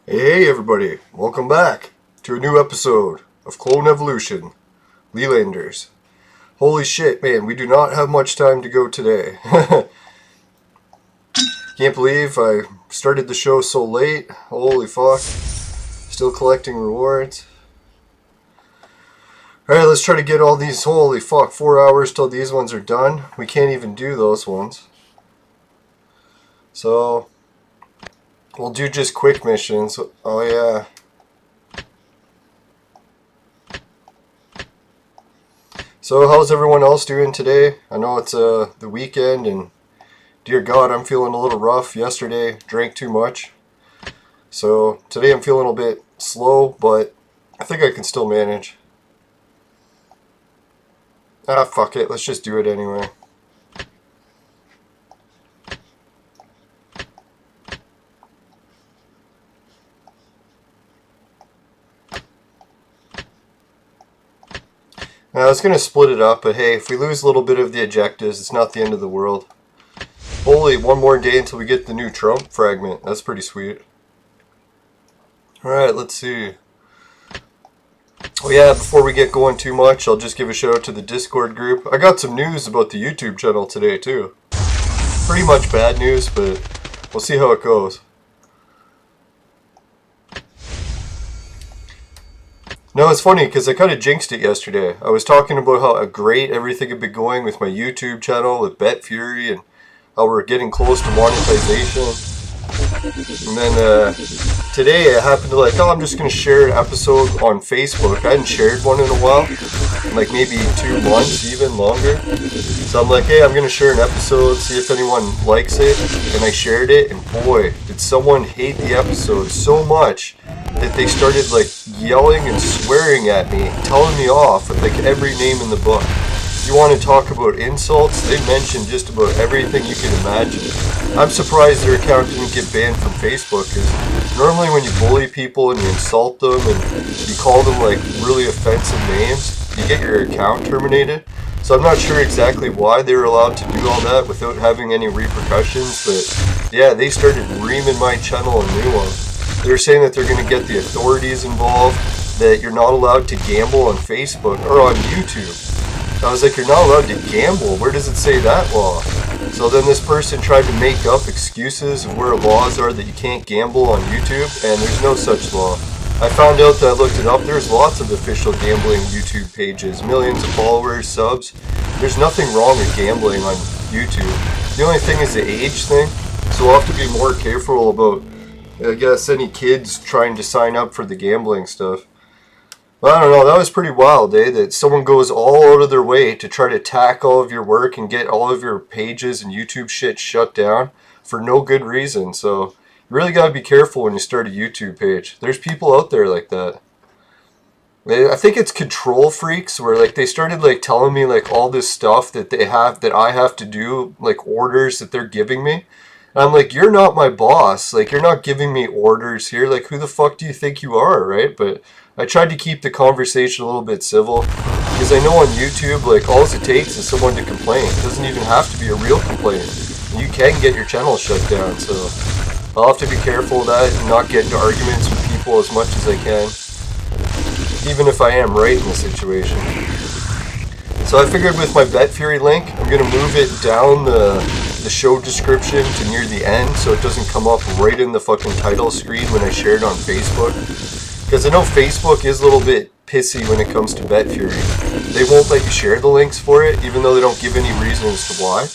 Hey everybody, welcome back to a new episode of Clone Evolution, Lelanders. Holy shit, man, we do not have much time to go today. Can't believe I started the show so late. Holy fuck. Still collecting rewards. Alright, let's try to get all these, holy fuck, 4 hours till these ones are done. We can't even do those ones. So we'll do just quick missions. Oh yeah. So how's everyone else doing today? I know it's the weekend and dear God, I'm feeling a little rough. Yesterday drank too much. So today I'm feeling a bit slow, but I think I can still manage. Ah, fuck it. Let's just do it anyway. I was going to split it up, but hey, if we lose a little bit of the objectives, it's not the end of the world. Holy, one more day until we get the new Trump fragment. That's pretty sweet. Alright, let's see. Oh yeah, before we get going too much, I'll just give a shout out to the Discord group. I got some news about the YouTube channel today too. Pretty much bad news, but we'll see how it goes. No, it's funny because I kind of jinxed it yesterday. I was talking about how great everything had been going with my YouTube channel, with Bet Fury, and how we're getting close to monetization. And then today I happened to I'm just going to share an episode on Facebook. I hadn't shared one in a while, like maybe 2 months, even longer. So I'm like, hey, I'm going to share an episode, see if anyone likes it. And I shared it, and boy, did someone hate the episode so much that they started yelling and swearing at me, telling me off with every name in the book. If you want to talk about insults, they mentioned just about everything you can imagine. I'm surprised their account didn't get banned from Facebook, because normally when you bully people and you insult them and you call them really offensive names, you get your account terminated. So I'm not sure exactly why they were allowed to do all that without having any repercussions, but yeah, they started reaming my channel a new one. They were saying that they're going to get the authorities involved, that you're not allowed to gamble on Facebook or on YouTube. I was like, you're not allowed to gamble? Where does it say that law? So then this person tried to make up excuses of where laws are that you can't gamble on YouTube, and there's no such law. I found out that I looked it up. There's lots of official gambling YouTube pages, millions of followers, subs. There's nothing wrong with gambling on YouTube. The only thing is the age thing, so we'll have to be more careful about, I guess, any kids trying to sign up for the gambling stuff. But I don't know, that was pretty wild, that someone goes all out of their way to try to attack all of your work and get all of your pages and YouTube shit shut down for no good reason. So you really gotta be careful when you start a YouTube page. There's people out there like that. I think it's control freaks where they started telling me all this stuff that they have, that I have to do, orders that they're giving me. And I'm like, you're not my boss. You're not giving me orders here. Who the fuck do you think you are, right? But I tried to keep the conversation a little bit civil, because I know on YouTube, all it takes is someone to complain. It doesn't even have to be a real complaint. You can get your channel shut down, so I'll have to be careful of that and not get into arguments with people as much as I can, even if I am right in the situation. So I figured with my Bet Fury link, I'm going to move it down the show description to near the end so it doesn't come up right in the fucking title screen when I share it on Facebook. Because I know Facebook is a little bit pissy when it comes to Bet Fury. They won't let you share the links for it, even though they don't give any reason as to why.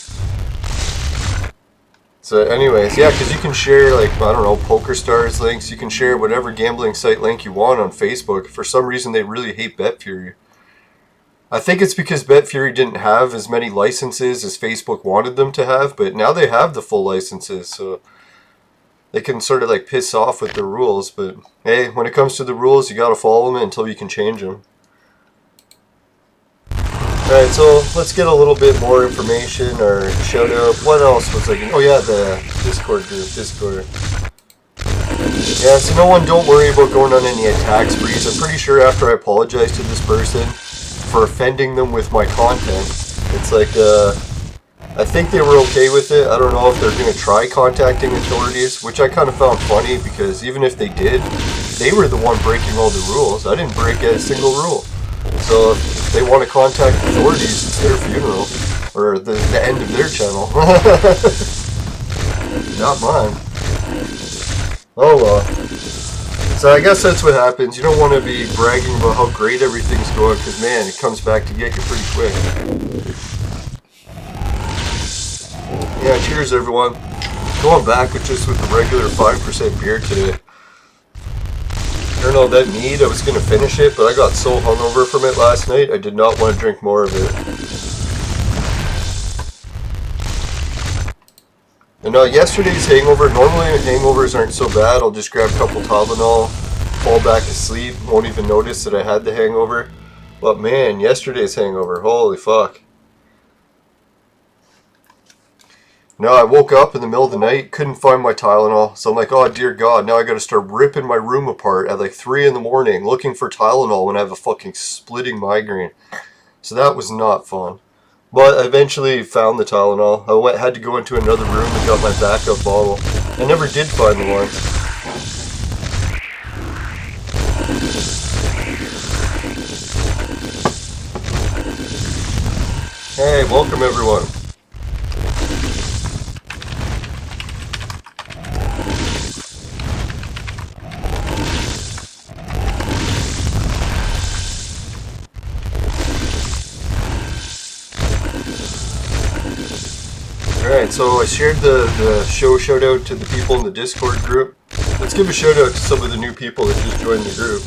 So anyways, yeah, because you can share, I don't know, PokerStars links, you can share whatever gambling site link you want on Facebook. For some reason, they really hate Bet Fury. I think it's because Bet Fury didn't have as many licenses as Facebook wanted them to have, but now they have the full licenses, so they can sort of piss off with the rules. But hey, when it comes to the rules, you gotta follow them until you can change them. Alright, so let's get a little bit more information or shout out. What else was I going? Oh yeah, the Discord group, Discord. Yeah, so no one, don't worry about going on any attack sprees. I'm pretty sure after I apologize to this person for offending them with my content, it's I think they were okay with it. I don't know if they're going to try contacting authorities, which I kind of found funny because even if they did, they were the one breaking all the rules. I didn't break a single rule. So if they want to contact authorities, it's their funeral. Or the end of their channel. Not mine. Oh well. So I guess that's what happens. You don't want to be bragging about how great everything's going because, man, it comes back to get you pretty quick. Yeah, cheers everyone. Going back with just with the regular 5% beer today. I don't know that mead, I was going to finish it, but I got so hungover from it last night, I did not want to drink more of it. And yesterday's hangover, normally hangovers aren't so bad. I'll just grab a couple Tylenol, fall back asleep, won't even notice that I had the hangover. But man, yesterday's hangover, holy fuck. No, I woke up in the middle of the night, couldn't find my Tylenol, so I'm like, oh dear God, now I gotta start ripping my room apart at like 3 in the morning looking for Tylenol when I have a fucking splitting migraine. So that was not fun. But I eventually found the Tylenol. I had to go into another room and got my backup bottle. I never did find the one. Hey, welcome everyone. Alright, so I shared the show shout out to the people in the Discord group. Let's give a shout out to some of the new people that just joined the group.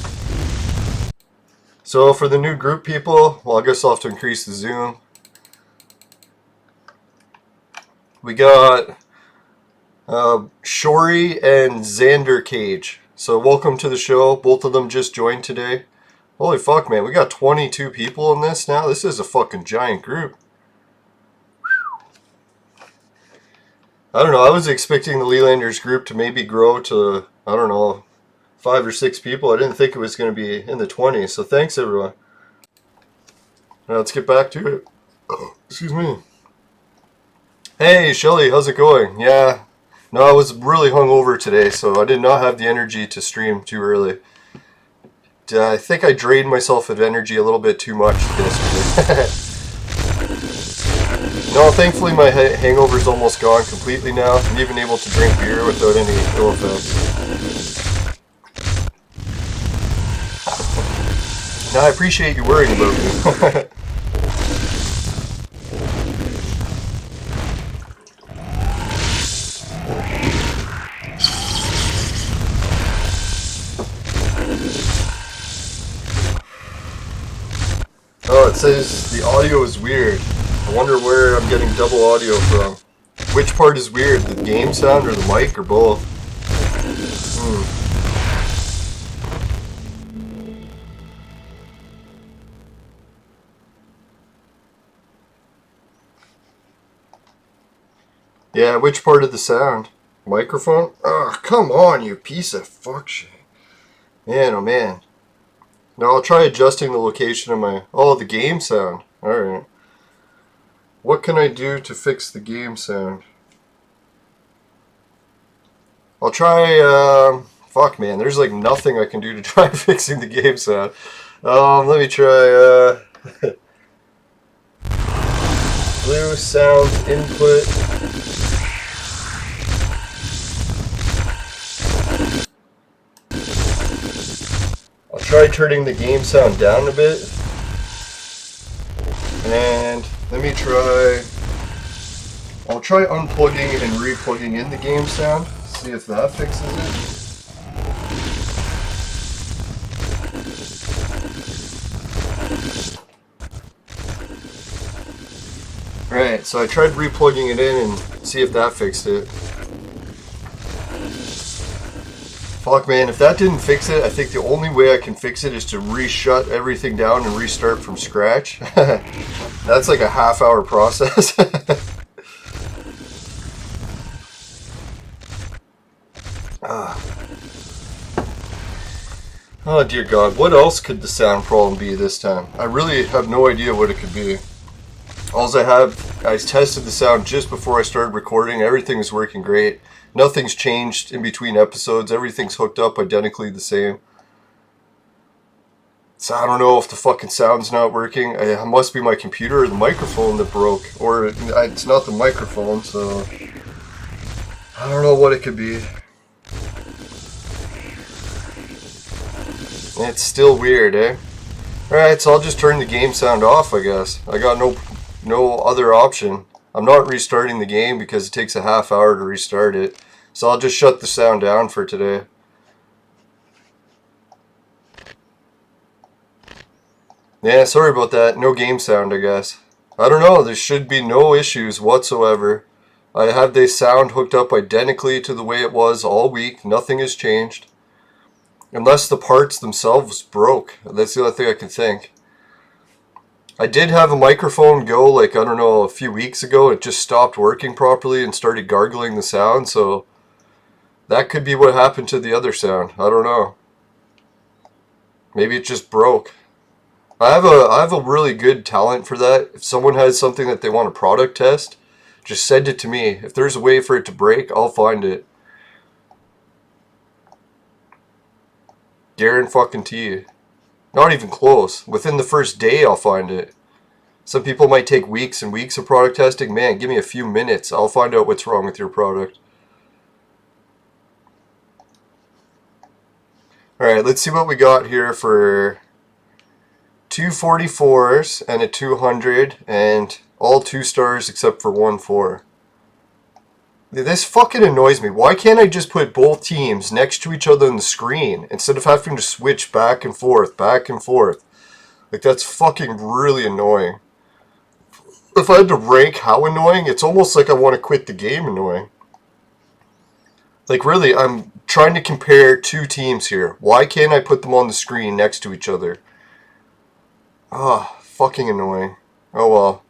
So for the new group people, well, I guess I'll have to increase the zoom. We got Shori and Xander Cage. So welcome to the show. Both of them just joined today. Holy fuck, man. We got 22 people in this now. This is a fucking giant group. I don't know, I was expecting the Lelanders group to maybe grow to, I don't know, 5 or 6 people. I didn't think it was going to be in the 20s, so thanks everyone. Now let's get back to it. Oh, excuse me. Hey Shelly, how's it going? Yeah, no, I was really hungover today, so I did not have the energy to stream too early. I think I drained myself of energy a little bit too much yesterday. No, thankfully my hangover's almost gone completely now. I'm even able to drink beer without any ill effects. Now I appreciate you worrying about me. Oh, it says the audio is weird. I wonder where I'm getting double audio from. Which part is weird? The game sound or the mic or both? Yeah, which part of the sound? Microphone? Oh, come on, you piece of fuck shit. Man, oh man. Now I'll try adjusting the location of my... Oh, the game sound. Alright. What can I do to fix the game sound? I'll try, fuck man, there's like nothing I can do to try fixing the game sound. Let me try, blue sound input. I'll try turning the game sound down a bit. And let me try, I'll try unplugging and replugging in the game sound, see if that fixes it. Alright, so I tried replugging it in and see if that fixed it. Fuck man, if that didn't fix it, I think the only way I can fix it is to re-shut everything down and restart from scratch. That's like a half-hour process. Oh dear God, what else could the sound problem be this time? I really have no idea what it could be. All I have I tested the sound just before I started recording. Everything is working great. Nothing's changed in between episodes. Everything's hooked up identically the same. So I don't know if the fucking sound's not working. It must be my computer or the microphone that broke. Or it's not the microphone, so I don't know what it could be. It's still weird, eh? Alright, so I'll just turn the game sound off, I guess. I got no other option. I'm not restarting the game because it takes a half hour to restart it. So I'll just shut the sound down for today. Yeah, sorry about that. No game sound, I guess. I don't know. There should be no issues whatsoever. I have the sound hooked up identically to the way it was all week. Nothing has changed. Unless the parts themselves broke. That's the only thing I can think. I did have a microphone go, like, I don't know, a few weeks ago. It just stopped working properly and started gargling the sound, so that could be what happened to the other sound. I don't know. Maybe it just broke. I have a really good talent for that. If someone has something that they want to product test, just send it to me. If there's a way for it to break, I'll find it. Guarantee. Not even close. Within the first day, I'll find it. Some people might take weeks and weeks of product testing. Man, give me a few minutes. I'll find out what's wrong with your product. Alright, let's see what we got here for 244s and a 200 and all 2 stars except for 1 4. This fucking annoys me. Why can't I just put both teams next to each other on the screen instead of having to switch back and forth, back and forth? Like, that's fucking really annoying. If I had to rank how annoying, it's almost like I want to quit the game annoying. Like, really, I'm trying to compare 2 teams here. Why can't I put them on the screen next to each other? Ah, fucking annoying. Oh well.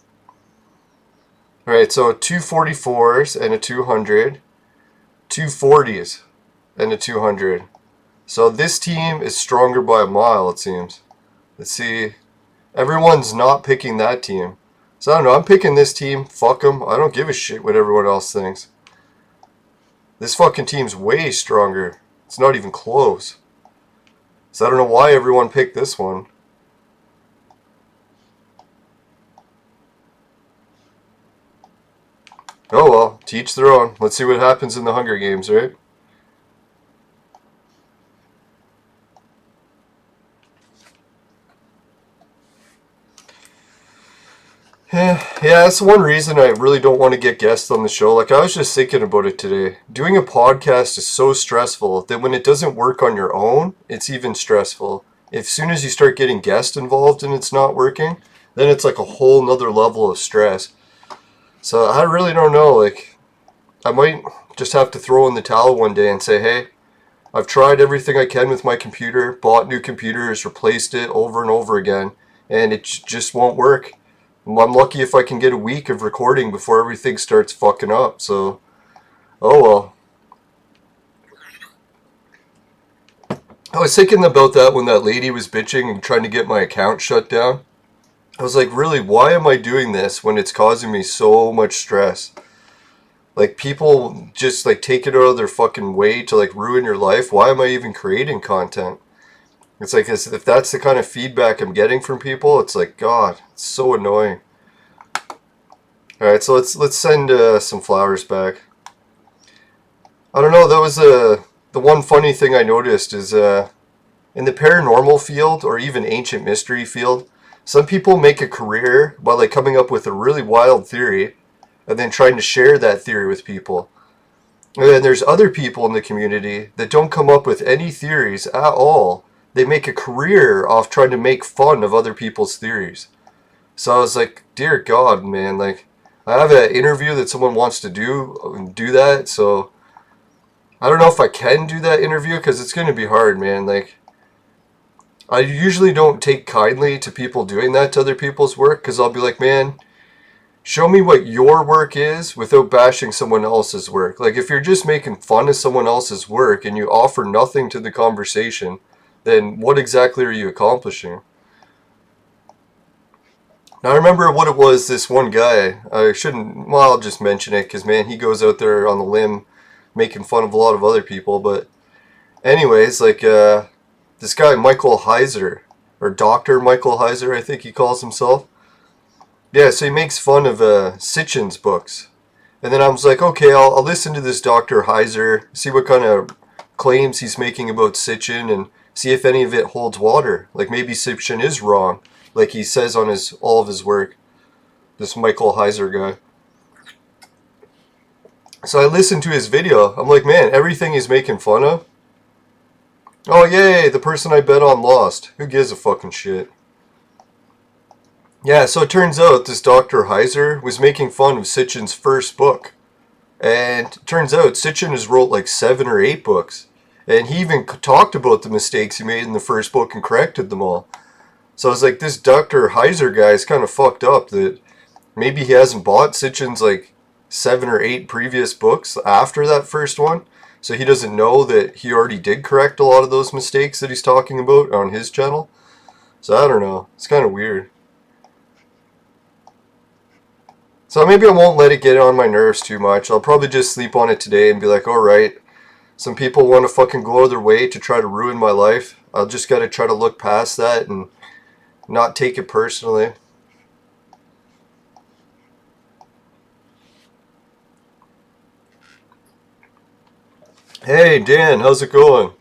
Alright, so 244s and a 200. 240s and a 200. So this team is stronger by a mile, it seems. Let's see. Everyone's not picking that team. So I don't know, I'm picking this team. Fuck them. I don't give a shit what everyone else thinks. This fucking team's way stronger. It's not even close. So I don't know why everyone picked this one. Oh well, to each their own. Let's see what happens in the Hunger Games, right? Yeah, that's one reason I really don't want to get guests on the show. Like, I was just thinking about it today. Doing a podcast is so stressful that when it doesn't work on your own, it's even stressful. As soon as you start getting guests involved and it's not working, then it's like a whole nother level of stress. So I really don't know, like, I might just have to throw in the towel one day and say, hey, I've tried everything I can with my computer, bought new computers, replaced it over and over again, and it just won't work. I'm lucky if I can get a week of recording before everything starts fucking up, so, oh well. I was thinking about that when that lady was bitching and trying to get my account shut down. I was like, really, why am I doing this when it's causing me so much stress? Like, people just, like, take it out of their fucking way to, like, ruin your life. Why am I even creating content? It's like, if that's the kind of feedback I'm getting from people, it's like, God, it's so annoying. Alright, so let's send some flowers back. I don't know, that was the one funny thing I noticed is in the paranormal field, or even ancient mystery field, some people make a career by, like, coming up with a really wild theory and then trying to share that theory with people. And then there's other people in the community that don't come up with any theories at all. They make a career off trying to make fun of other people's theories. So I was like, dear God, man, like, I have an interview that someone wants to do that, so I don't know if I can do that interview because it's going to be hard, man. Like, I usually don't take kindly to people doing that to other people's work because I'll be like, man, show me what your work is without bashing someone else's work. Like, if you're just making fun of someone else's work and you offer nothing to the conversation, then what exactly are you accomplishing? Now I remember what it was, this one guy, I shouldn't, well, I'll just mention it because, man, he goes out there on the limb making fun of a lot of other people, but anyways, like, this guy, Michael Heiser, or Dr. Michael Heiser, I think he calls himself. Yeah, so he makes fun of Sitchin's books. And then I was like, okay, I'll listen to this Dr. Heiser, see what kind of claims he's making about Sitchin, and see if any of it holds water. Like, maybe Sitchin is wrong, like he says on all of his work. This Michael Heiser guy. So I listened to his video. I'm like, man, everything he's making fun of. Oh, yay, the person I bet on lost. Who gives a fucking shit? Yeah, so it turns out this Dr. Heiser was making fun of Sitchin's first book. And it turns out Sitchin has wrote like 7 or 8 books. And he even talked about the mistakes he made in the first book and corrected them all. So I was like, this Dr. Heiser guy is kind of fucked up that maybe he hasn't bought Sitchin's like 7 or 8 previous books after that first one. So he doesn't know that he already did correct a lot of those mistakes that he's talking about on his channel. So I don't know. It's kind of weird. So maybe I won't let it get on my nerves too much. I'll probably just sleep on it today and be like, alright, some people want to fucking go out of their way to try to ruin my life. I'll just gotta try to look past that and not take it personally. Hey Dan, how's it going?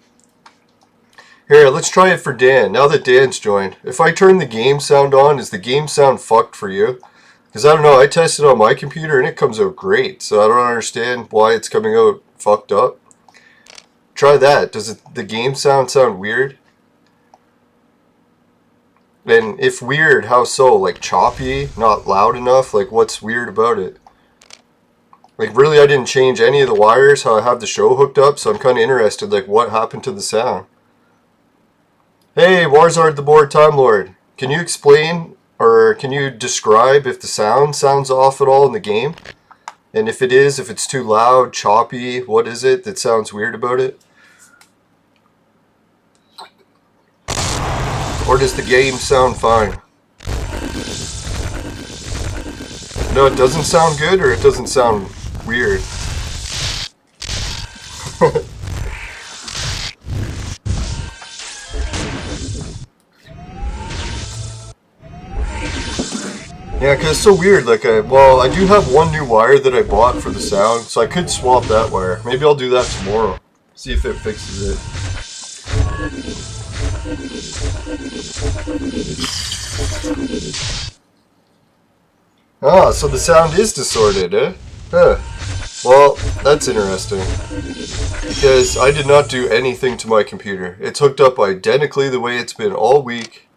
Here, let's try it for Dan, now that Dan's joined. If I turn the game sound on, is the game sound fucked for you? Because I don't know, I tested on my computer and it comes out great, so I don't understand why it's coming out fucked up. Try that. Does the game sound weird? And if weird, how so? Like choppy? Not loud enough? Like what's weird about it? Like really I didn't change any of the wires, how I have the show hooked up, so I'm kind of interested, like what happened to the sound? Hey, Warzard the Board Time Lord. Can you explain, or can you describe if the sound sounds off at all in the game? And if it is, if it's too loud, choppy, what is it that sounds weird about it? Or does the game sound fine? No, it doesn't sound good, or it doesn't sound weird? Yeah, because it's so weird. Like, I do have one new wire that I bought for the sound, so I could swap that wire. Maybe I'll do that tomorrow. See if it fixes it. Ah, so the sound is distorted, eh? Huh. Well, that's interesting. Because I did not do anything to my computer. It's hooked up identically the way it's been all week.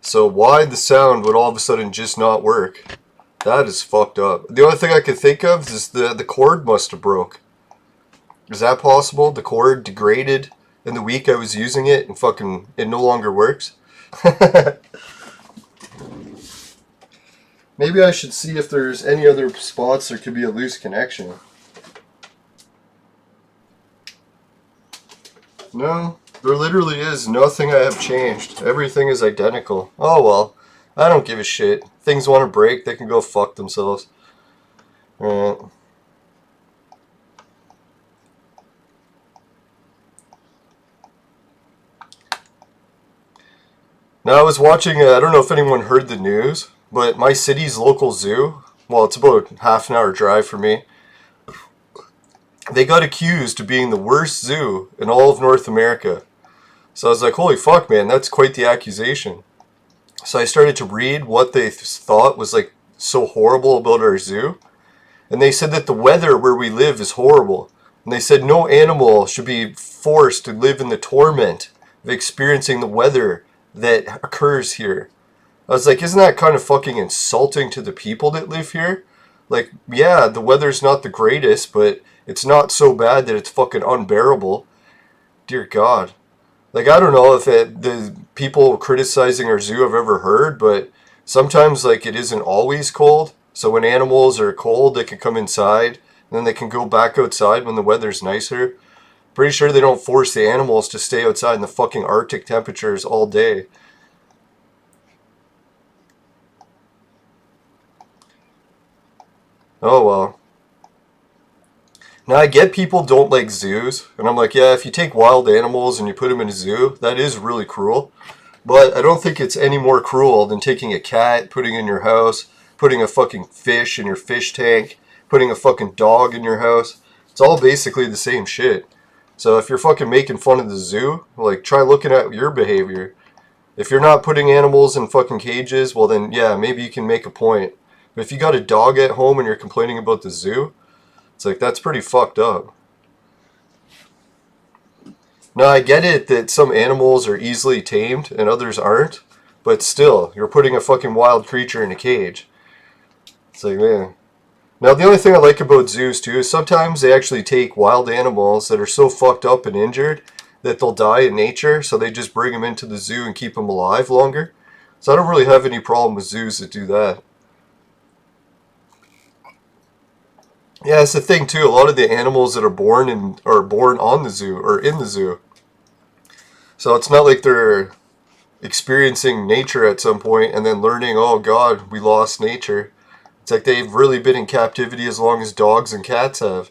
So why the sound would all of a sudden just not work? That is fucked up. The only thing I could think of is the cord must have broke. Is that possible? The cord degraded in the week I was using it and fucking it no longer works? Maybe I should see if there's any other spots there could be a loose connection. No, there literally is nothing I have changed. Everything is identical. Oh well, I don't give a shit. Things want to break, they can go fuck themselves. Alright. Now I was watching, I don't know if anyone heard the news, but my city's local zoo, well it's about half an hour drive for me, they got accused of being the worst zoo in all of North America. So I was like, holy fuck man, that's quite the accusation. So I started to read what they thought was like so horrible about our zoo. And they said that the weather where we live is horrible. And they said no animal should be forced to live in the torment of experiencing the weather that occurs here. I was like, isn't that kind of fucking insulting to the people that live here? Like, yeah, the weather's not the greatest, but it's not so bad that it's fucking unbearable. Dear God. Like, I don't know if the people criticizing our zoo have ever heard, but sometimes, like, it isn't always cold. So when animals are cold, they can come inside, and then they can go back outside when the weather's nicer. Pretty sure they don't force the animals to stay outside in the fucking Arctic temperatures all day. Oh well. Now I get people don't like zoos, and I'm like, yeah, if you take wild animals and you put them in a zoo, that is really cruel. But I don't think it's any more cruel than taking a cat, putting it in your house, putting a fucking fish in your fish tank, putting a fucking dog in your house. It's all basically the same shit. So if you're fucking making fun of the zoo, like try looking at your behavior. If you're not putting animals in fucking cages, well then yeah, maybe you can make a point. But if you got a dog at home and you're complaining about the zoo, it's like that's pretty fucked up. Now I get it that some animals are easily tamed and others aren't, but still, you're putting a fucking wild creature in a cage. It's like, man. Now the only thing I like about zoos too is sometimes they actually take wild animals that are so fucked up and injured that they'll die in nature, so they just bring them into the zoo and keep them alive longer. So I don't really have any problem with zoos that do that. Yeah, it's the thing too. A lot of the animals that are born on the zoo or in the zoo. So it's not like they're experiencing nature at some point and then learning, oh God, we lost nature. It's like they've really been in captivity as long as dogs and cats have.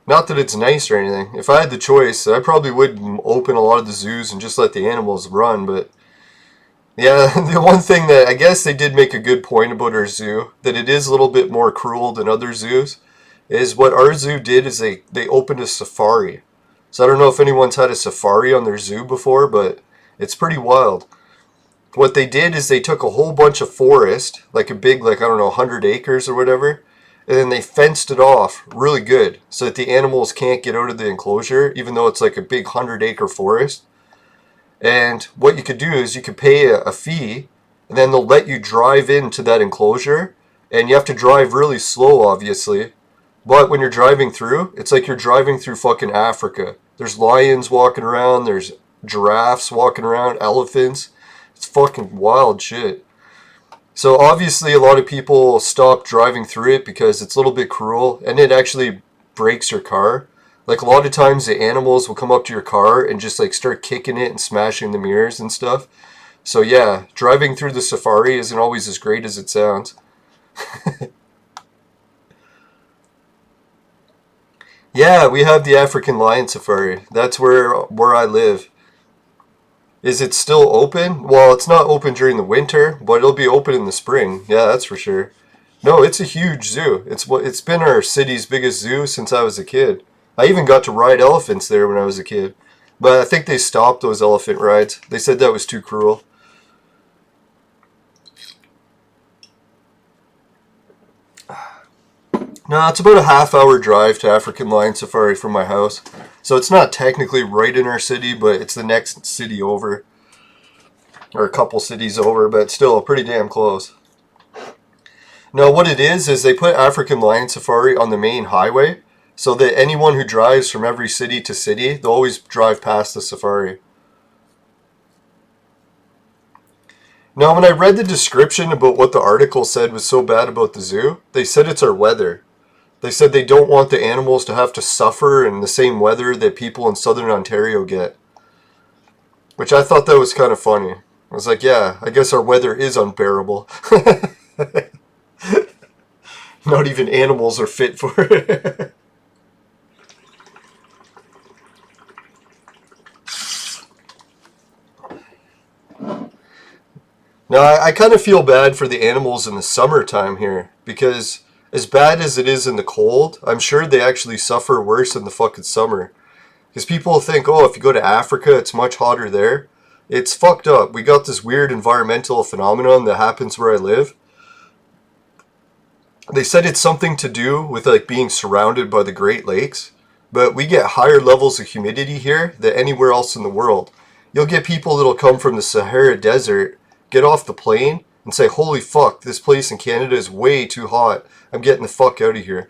Not that it's nice or anything. If I had the choice, I probably would open a lot of the zoos and just let the animals run, but yeah, the one thing that I guess they did make a good point about our zoo, that it is a little bit more cruel than other zoos, is what our zoo did is they opened a safari. So I don't know if anyone's had a safari on their zoo before, but it's pretty wild. What they did is they took a whole bunch of forest, like a big, like, I don't know, 100 acres or whatever, and then they fenced it off really good so that the animals can't get out of the enclosure, even though it's like a big 100-acre forest. And what you could do is you could pay a fee, and then they'll let you drive into that enclosure, and you have to drive really slow, obviously. But when you're driving through, it's like you're driving through fucking Africa. There's lions walking around, there's giraffes walking around, elephants. It's fucking wild shit. So obviously a lot of people stop driving through it because it's a little bit cruel, and it actually breaks your car. Like a lot of times the animals will come up to your car and just like start kicking it and smashing the mirrors and stuff. So yeah, driving through the safari isn't always as great as it sounds. Yeah, we have the African lion safari. That's where I live. Is it still open? Well, it's not open during the winter, but it'll be open in the spring. Yeah, that's for sure. No, it's a huge zoo. It's been our city's biggest zoo since I was a kid. I even got to ride elephants there when I was a kid. But I think they stopped those elephant rides. They said that was too cruel. No, it's about a half-hour drive to African Lion Safari from my house. So it's not technically right in our city, but it's the next city over. Or a couple cities over, but still pretty damn close. Now what it is they put African Lion Safari on the main highway, so that anyone who drives from every city to city, they'll always drive past the safari. Now when I read the description about what the article said was so bad about the zoo, they said it's our weather. They said they don't want the animals to have to suffer in the same weather that people in southern Ontario get. Which I thought that was kind of funny. I was like, yeah, I guess our weather is unbearable. Not even animals are fit for it. Now, I kind of feel bad for the animals in the summertime here, because as bad as it is in the cold, I'm sure they actually suffer worse in the fucking summer. Because people think, oh, if you go to Africa, it's much hotter there. It's fucked up. We got this weird environmental phenomenon that happens where I live. They said it's something to do with like being surrounded by the Great Lakes, but we get higher levels of humidity here than anywhere else in the world. You'll get people that'll come from the Sahara Desert, get off the plane, and say, holy fuck, this place in Canada is way too hot. I'm getting the fuck out of here.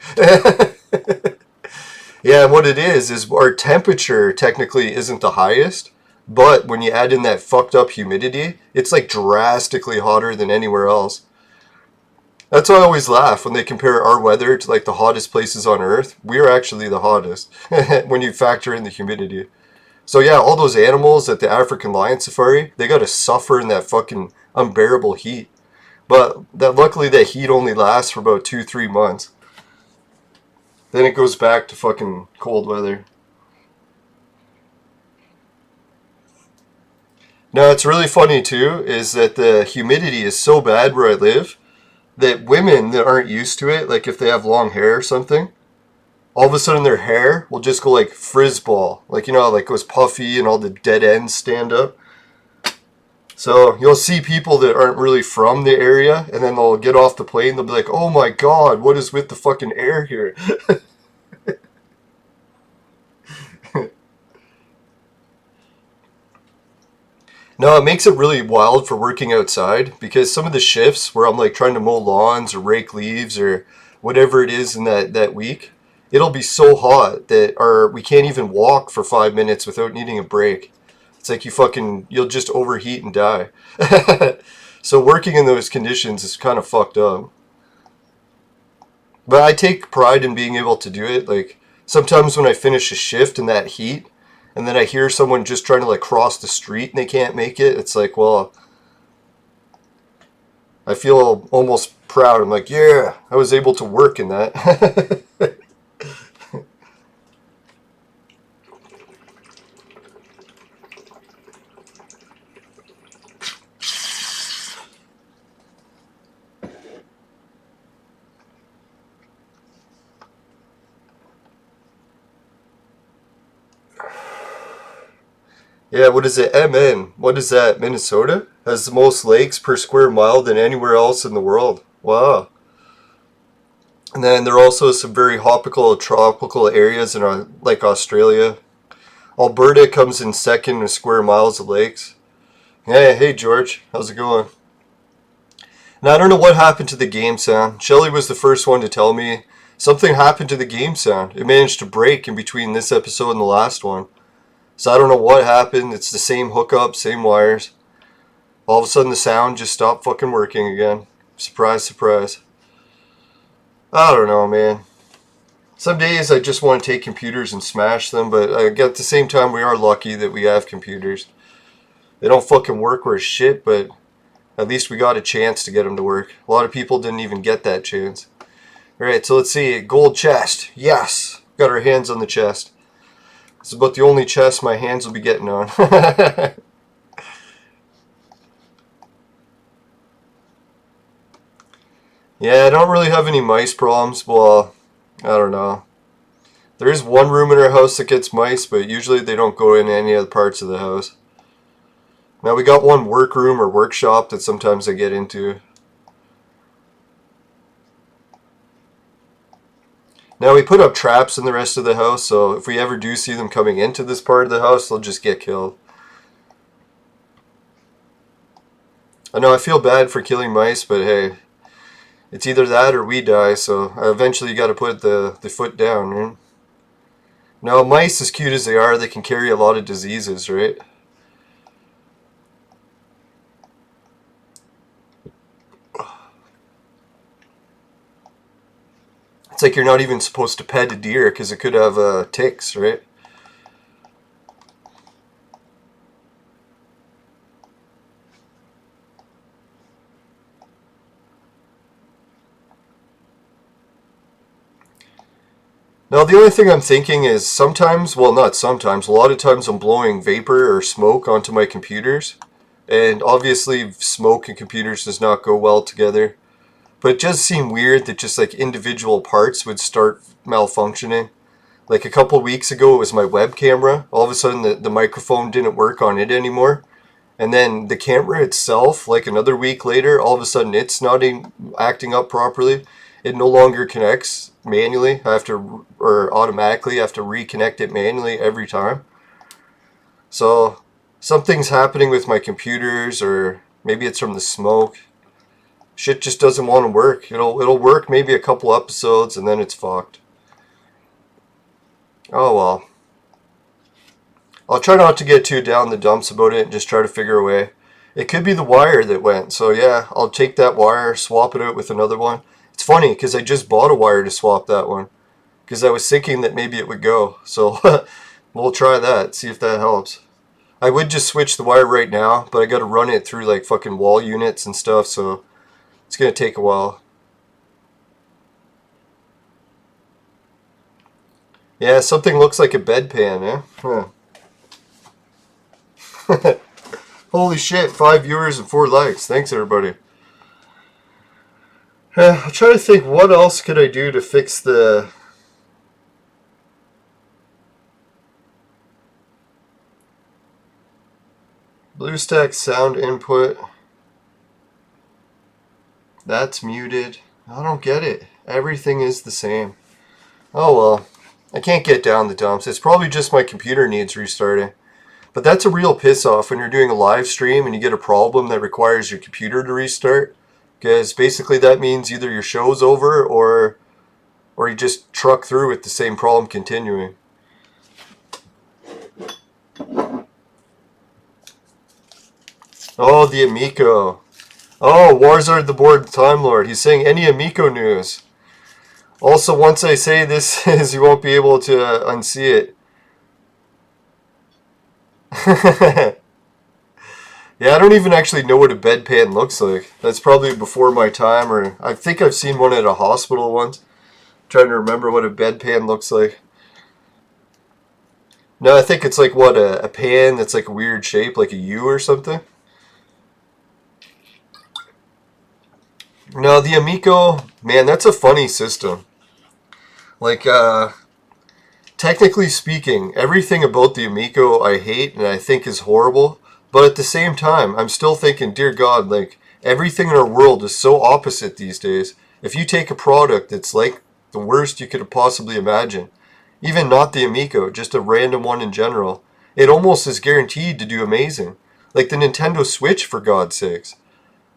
Yeah, and what it is our temperature technically isn't the highest, but when you add in that fucked up humidity, it's like drastically hotter than anywhere else. That's why I always laugh when they compare our weather to like the hottest places on Earth. We're actually the hottest when you factor in the humidity. So yeah, all those animals at the African Lion Safari, they gotta suffer in that fucking unbearable heat. But that luckily that heat only lasts for about 2-3 months. Then it goes back to fucking cold weather. Now, it's really funny too, is that the humidity is so bad where I live that women that aren't used to it, like if they have long hair or something, all of a sudden their hair will just go like frizz ball. Like, you know, how, like it goes puffy and all the dead ends stand up. So you'll see people that aren't really from the area, and then they'll get off the plane, they'll be like, oh my god, what is with the fucking air here? No, it makes it really wild for working outside, because some of the shifts where I'm like trying to mow lawns or rake leaves or whatever it is in that week, it'll be so hot that we can't even walk for 5 minutes without needing a break. It's like you'll just overheat and die. So working in those conditions is kind of fucked up. But I take pride in being able to do it. Like sometimes when I finish a shift in that heat, and then I hear someone just trying to like cross the street and they can't make it, it's like, well, I feel almost proud. I'm like, yeah, I was able to work in that. Yeah, what is it? MN. What is that? Minnesota has the most lakes per square mile than anywhere else in the world. Wow. And then there are also some very tropical areas in like Australia. Alberta comes in second with square miles of lakes. Hey George, how's it going? Now I don't know what happened to the game sound. Shelly was the first one to tell me something happened to the game sound. It managed to break in between this episode and the last one. So I don't know what happened. It's the same hookup, same wires. All of a sudden the sound just stopped fucking working again. Surprise, surprise. I don't know, man. Some days I just want to take computers and smash them, but at the same time we are lucky that we have computers. They don't fucking work worth shit, but at least we got a chance to get them to work. A lot of people didn't even get that chance. Alright, so let's see. Gold chest. Yes! Got our hands on the chest. It's about the only chest my hands will be getting on. Yeah, I don't really have any mice problems. Well, I don't know. There is one room in our house that gets mice, but usually they don't go in any other parts of the house. Now we got one workroom or workshop that sometimes I get into. Now we put up traps in the rest of the house, so if we ever do see them coming into this part of the house, they'll just get killed. I know I feel bad for killing mice, but hey, it's either that or we die, so eventually you gotta put the foot down, right? Now mice, as cute as they are, they can carry a lot of diseases, right? It's like you're not even supposed to pet a deer because it could have ticks, right? Now the only thing I'm thinking is sometimes, well not sometimes, a lot of times I'm blowing vapor or smoke onto my computers. And obviously smoke and computers does not go well together. But it does seem weird that just like individual parts would start malfunctioning. Like a couple weeks ago it was my web camera. All of a sudden the microphone didn't work on it anymore. And then the camera itself, like another week later, all of a sudden it's not acting up properly. It no longer connects manually. Or automatically. I have to reconnect it manually every time. So something's happening with my computers, or maybe it's from the smoke. Shit just doesn't want to work. It'll work maybe a couple episodes and then it's fucked. Oh well. I'll try not to get too down the dumps about it and just try to figure a way. It could be the wire that went. So yeah, I'll take that wire, swap it out with another one. It's funny because I just bought a wire to swap that one. Because I was thinking that maybe it would go. So we'll try that, see if that helps. I would just switch the wire right now, but I gotta run it through like fucking wall units and stuff, so It's going to take a while. Yeah, something looks like a bedpan, eh? Huh. Holy shit, 5 viewers and 4 likes. Thanks, everybody. I'm trying to think, what else could I do to fix the... BlueStack sound input. That's muted. I don't get it. Everything is the same. Oh well. I can't get down the dumps. It's probably just my computer needs restarting. But that's a real piss off when you're doing a live stream and you get a problem that requires your computer to restart. Because basically that means either your show's over or you just truck through with the same problem continuing. Oh, the Amico. Oh, Warzard the Board Time Lord. He's saying any Amico news. Also, once I say this is, you won't be able to unsee it. Yeah, I don't even actually know what a bedpan looks like. That's probably before my time, or I think I've seen one at a hospital once. I'm trying to remember what a bedpan looks like. No, I think it's like what, a pan that's like a weird shape, like a U or something. No, the Amico, man, that's a funny system. Like, technically speaking, everything about the Amico I hate and I think is horrible. But at the same time, I'm still thinking, dear God, like, everything in our world is so opposite these days. If you take a product that's like the worst you could have possibly imagined, even not the Amico, just a random one in general, it almost is guaranteed to do amazing. Like the Nintendo Switch, for God's sakes.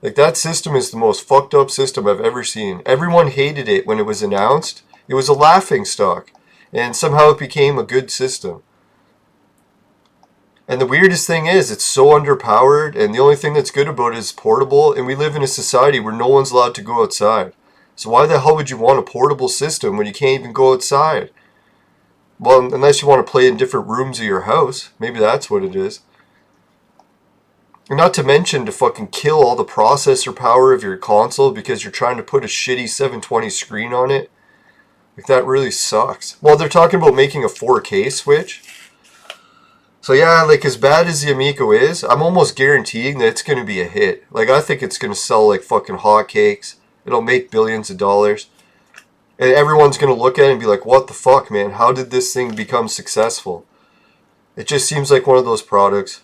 Like, that system is the most fucked up system I've ever seen. Everyone hated it when it was announced. It was a laughingstock. And somehow it became a good system. And the weirdest thing is, it's so underpowered, and the only thing that's good about it is portable, and we live in a society where no one's allowed to go outside. So why the hell would you want a portable system when you can't even go outside? Well, unless you want to play in different rooms of your house. Maybe that's what it is. Not to mention to fucking kill all the processor power of your console because you're trying to put a shitty 720 screen on it. Like, that really sucks. Well, they're talking about making a 4K switch. So yeah, like, as bad as the Amico is, I'm almost guaranteeing that it's going to be a hit. Like, I think it's going to sell like fucking hotcakes. It'll make billions of dollars. And everyone's going to look at it and be like, what the fuck, man? How did this thing become successful? It just seems like one of those products.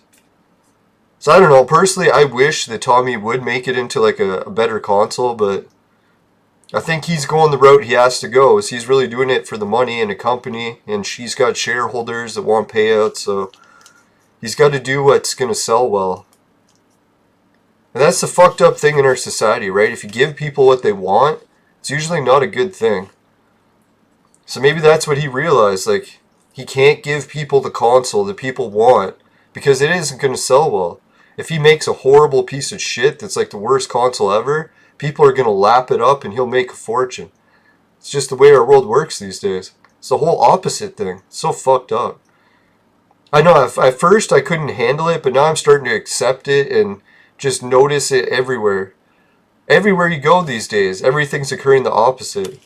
So I don't know, personally I wish that Tommy would make it into like a better console, but I think he's going the route he has to go, is he's really doing it for the money and a company, and she's got shareholders that want payouts, so he's got to do what's going to sell well. And that's the fucked up thing in our society, right? If you give people what they want, it's usually not a good thing. So maybe that's what he realized, like, he can't give people the console that people want because it isn't going to sell well. If he makes a horrible piece of shit that's like the worst console ever, people are going to lap it up and he'll make a fortune. It's just the way our world works these days. It's the whole opposite thing. It's so fucked up. I know, at first I couldn't handle it, but now I'm starting to accept it and just notice it everywhere. Everywhere you go these days, everything's occurring the opposite.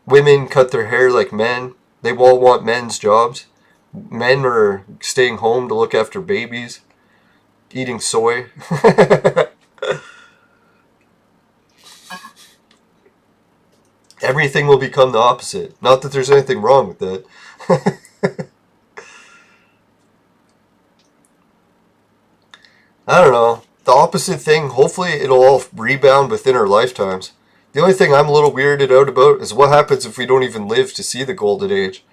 Women cut their hair like men. They all want men's jobs. Men are staying home to look after babies. Eating soy. Everything will become the opposite. Not that there's anything wrong with that. I don't know. The opposite thing, hopefully it'll all rebound within our lifetimes. The only thing I'm a little weirded out about is what happens if we don't even live to see the golden age.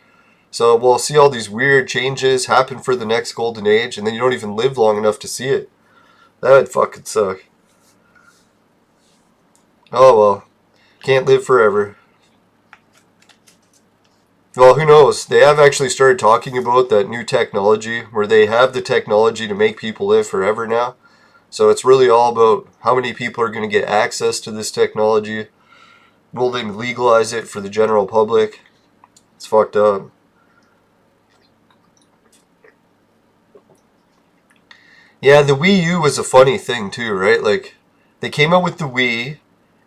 So we'll see all these weird changes happen for the next golden age, and then you don't even live long enough to see it. That would fucking suck. Oh well. Can't live forever. Well, who knows? They have actually started talking about that new technology where they have the technology to make people live forever now. So it's really all about how many people are going to get access to this technology. Will they legalize it for the general public? It's fucked up. Yeah, the Wii U was a funny thing too, right? Like, they came out with the Wii,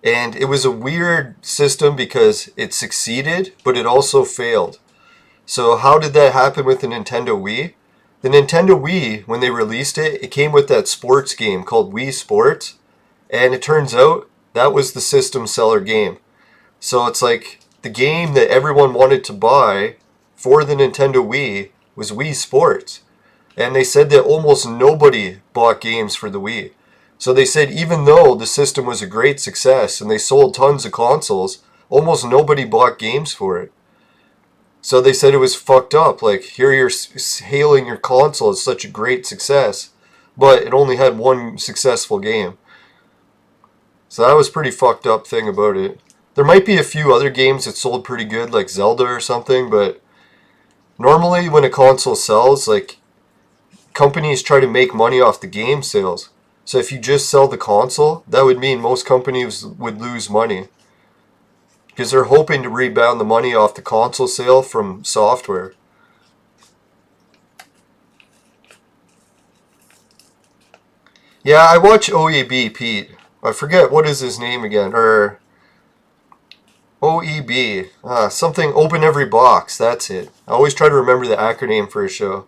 And it was a weird system because it succeeded, but it also failed. So how did that happen with the Nintendo Wii? The Nintendo Wii, when they released it, it came with that sports game called Wii Sports. And it turns out that was the system seller game. So it's like the game that everyone wanted to buy for the Nintendo Wii was Wii Sports. And they said that almost nobody bought games for the Wii. So they said even though the system was a great success and they sold tons of consoles, almost nobody bought games for it. So they said it was fucked up. Like, here you're hailing your console as such a great success, but it only had one successful game. So that was a pretty fucked up thing about it. There might be a few other games that sold pretty good, like Zelda or something, but normally when a console sells, like, companies try to make money off the game sales. So if you just sell the console, that would mean most companies would lose money. Because they're hoping to rebound the money off the console sale from software. Yeah, I watch OEB, Pete. I forget, what is his name again? Or OEB. Something Open Every Box, that's it. I always try to remember the acronym for a show.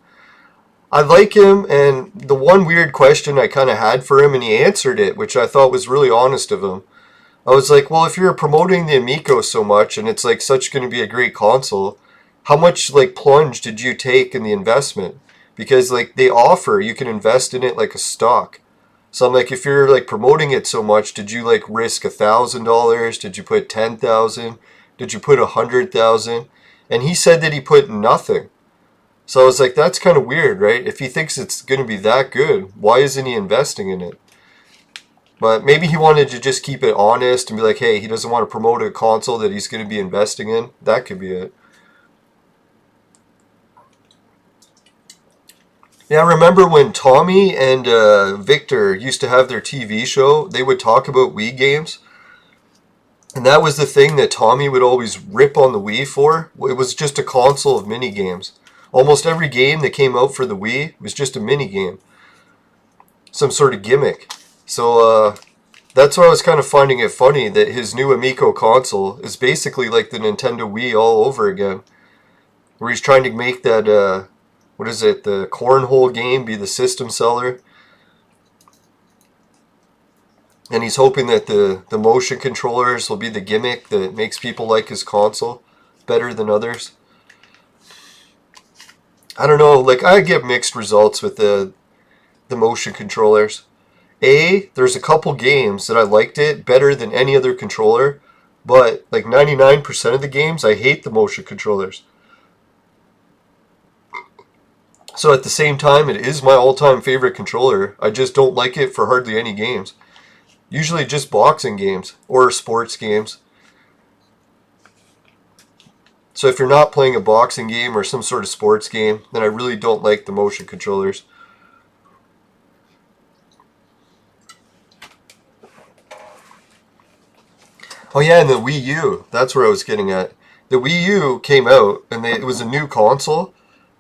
I like him, and the one weird question I kind of had for him, and he answered it, which I thought was really honest of him. I was like, well, if you're promoting the Amico so much, and it's like such going to be a great console, how much like plunge did you take in the investment? Because like they offer, you can invest in it like a stock. So I'm like, if you're like promoting it so much, did you like risk $1,000? Did you put 10,000? Did you put 100,000? And he said that he put nothing. So I was like, that's kind of weird, right? If he thinks it's going to be that good, why isn't he investing in it? But maybe he wanted to just keep it honest and be like, hey, he doesn't want to promote a console that he's going to be investing in. That could be it. Yeah, I remember when Tommy and Victor used to have their TV show, they would talk about Wii games. And that was the thing that Tommy would always rip on the Wii for. It was just a console of mini games. Almost every game that came out for the Wii was just a mini game. Some sort of gimmick. So that's why I was kind of finding it funny that his new Amico console is basically like the Nintendo Wii all over again. Where he's trying to make that, what is it, the cornhole game be the system seller. And he's hoping that the motion controllers will be the gimmick that makes people like his console better than others. I don't know, like I get mixed results with the motion controllers. There's a couple games that I liked it better than any other controller, but like 99% of the games I hate the motion controllers. So at the same time, it is my all-time favorite controller. I just don't like it for hardly any games. Usually just boxing games or sports games. So if you're not playing a boxing game or some sort of sports game, then I really don't like the motion controllers. Oh yeah, and the Wii U, that's where I was getting at. The Wii U came out, and it was a new console,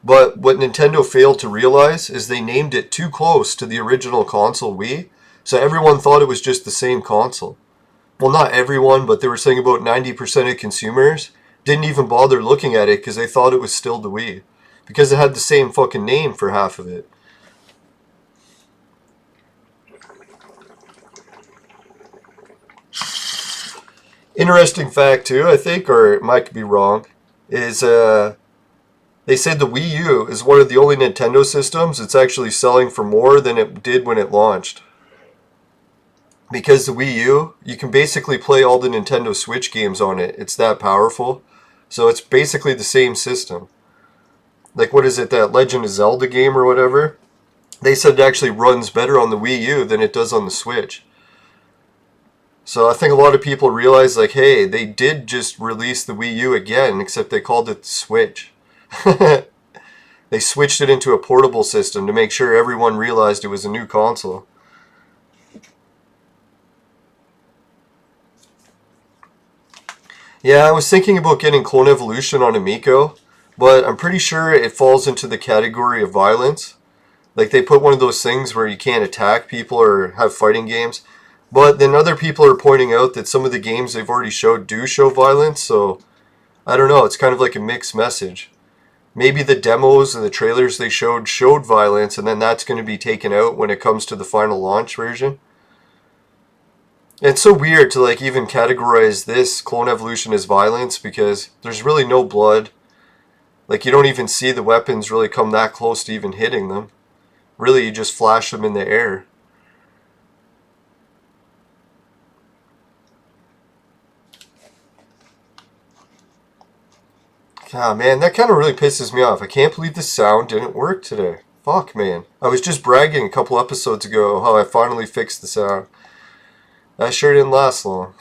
but what Nintendo failed to realize is they named it too close to the original console Wii, so everyone thought it was just the same console. Well, not everyone, but they were saying about 90% of consumers didn't even bother looking at it because they thought it was still the Wii. Because it had the same fucking name for half of it. Interesting fact too, I think, or it might be wrong, is they said the Wii U is one of the only Nintendo systems that's actually selling for more than it did when it launched. Because the Wii U, you can basically play all the Nintendo Switch games on it. It's that powerful. So it's basically the same system. Like, what is it, that Legend of Zelda game or whatever? They said it actually runs better on the Wii U than it does on the Switch. So I think a lot of people realize, like, hey, they did just release the Wii U again, except they called it the Switch. They switched it into a portable system to make sure everyone realized it was a new console. Yeah, I was thinking about getting Clone Evolution on Amico, but I'm pretty sure it falls into the category of violence. Like, they put one of those things where you can't attack people or have fighting games. But then other people are pointing out that some of the games they've already showed do show violence, so I don't know, it's kind of like a mixed message. Maybe the demos and the trailers they showed violence, and then that's going to be taken out when it comes to the final launch version. It's so weird to like even categorize this Clone Evolution as violence, because there's really no blood. Like, you don't even see the weapons really come that close to even hitting them. Really, you just flash them in the air. Ah, man, that kind of really pisses me off. I can't believe the sound didn't work today. Fuck, man. I was just bragging a couple episodes ago how I finally fixed the sound. That sure didn't last long.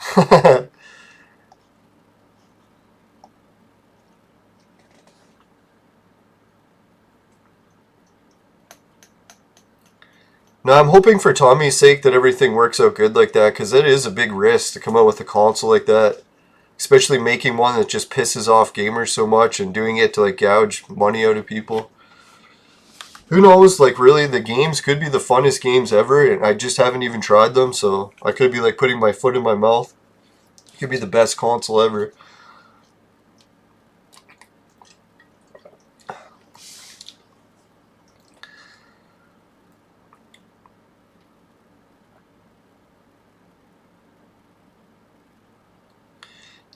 Now, I'm hoping for Tommy's sake that everything works out good like that, because it is a big risk to come out with a console like that. Especially making one that just pisses off gamers so much and doing it to like gouge money out of people. Who knows, like really the games could be the funnest games ever, and I just haven't even tried them, so I could be like putting my foot in my mouth. It could be the best console ever.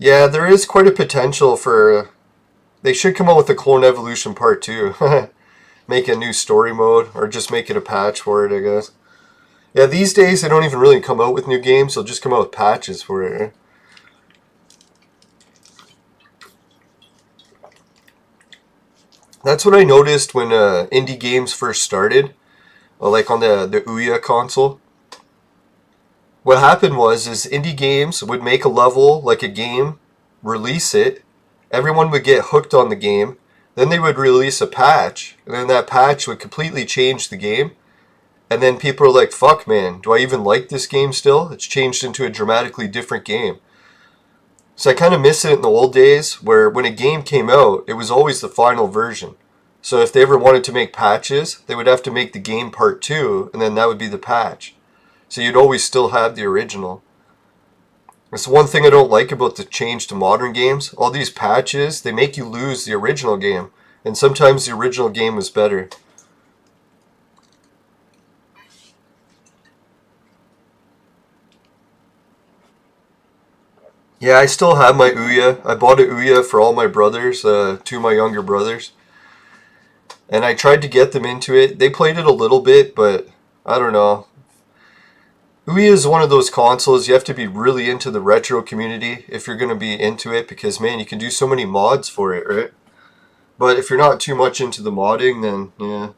Yeah, there is quite a potential for... They should come out with a Clone Evolution Part 2. Make a new story mode, or just make it a patch for it, I guess. Yeah, these days they don't even really come out with new games, they'll just come out with patches for it. That's what I noticed when indie games first started, like on the Ouya console. What happened was indie games would make a level, like a game, release it, everyone would get hooked on the game, then they would release a patch, and then that patch would completely change the game, and then people are like, fuck man, do I even like this game still? It's changed into a dramatically different game. So I kind of miss it in the old days, where when a game came out, it was always the final version. So if they ever wanted to make patches, they would have to make the game part 2, and then that would be the patch. So you'd always still have the original. That's one thing I don't like about the change to modern games. All these patches, they make you lose the original game. And sometimes the original game is better. Yeah, I still have my Ouya. I bought a Ouya for all my brothers, two of my younger brothers. And I tried to get them into it. They played it a little bit, but I don't know. Ouya is one of those consoles you have to be really into the retro community if you're going to be into it, because man, you can do so many mods for it, right? But if you're not too much into the modding, then yeah.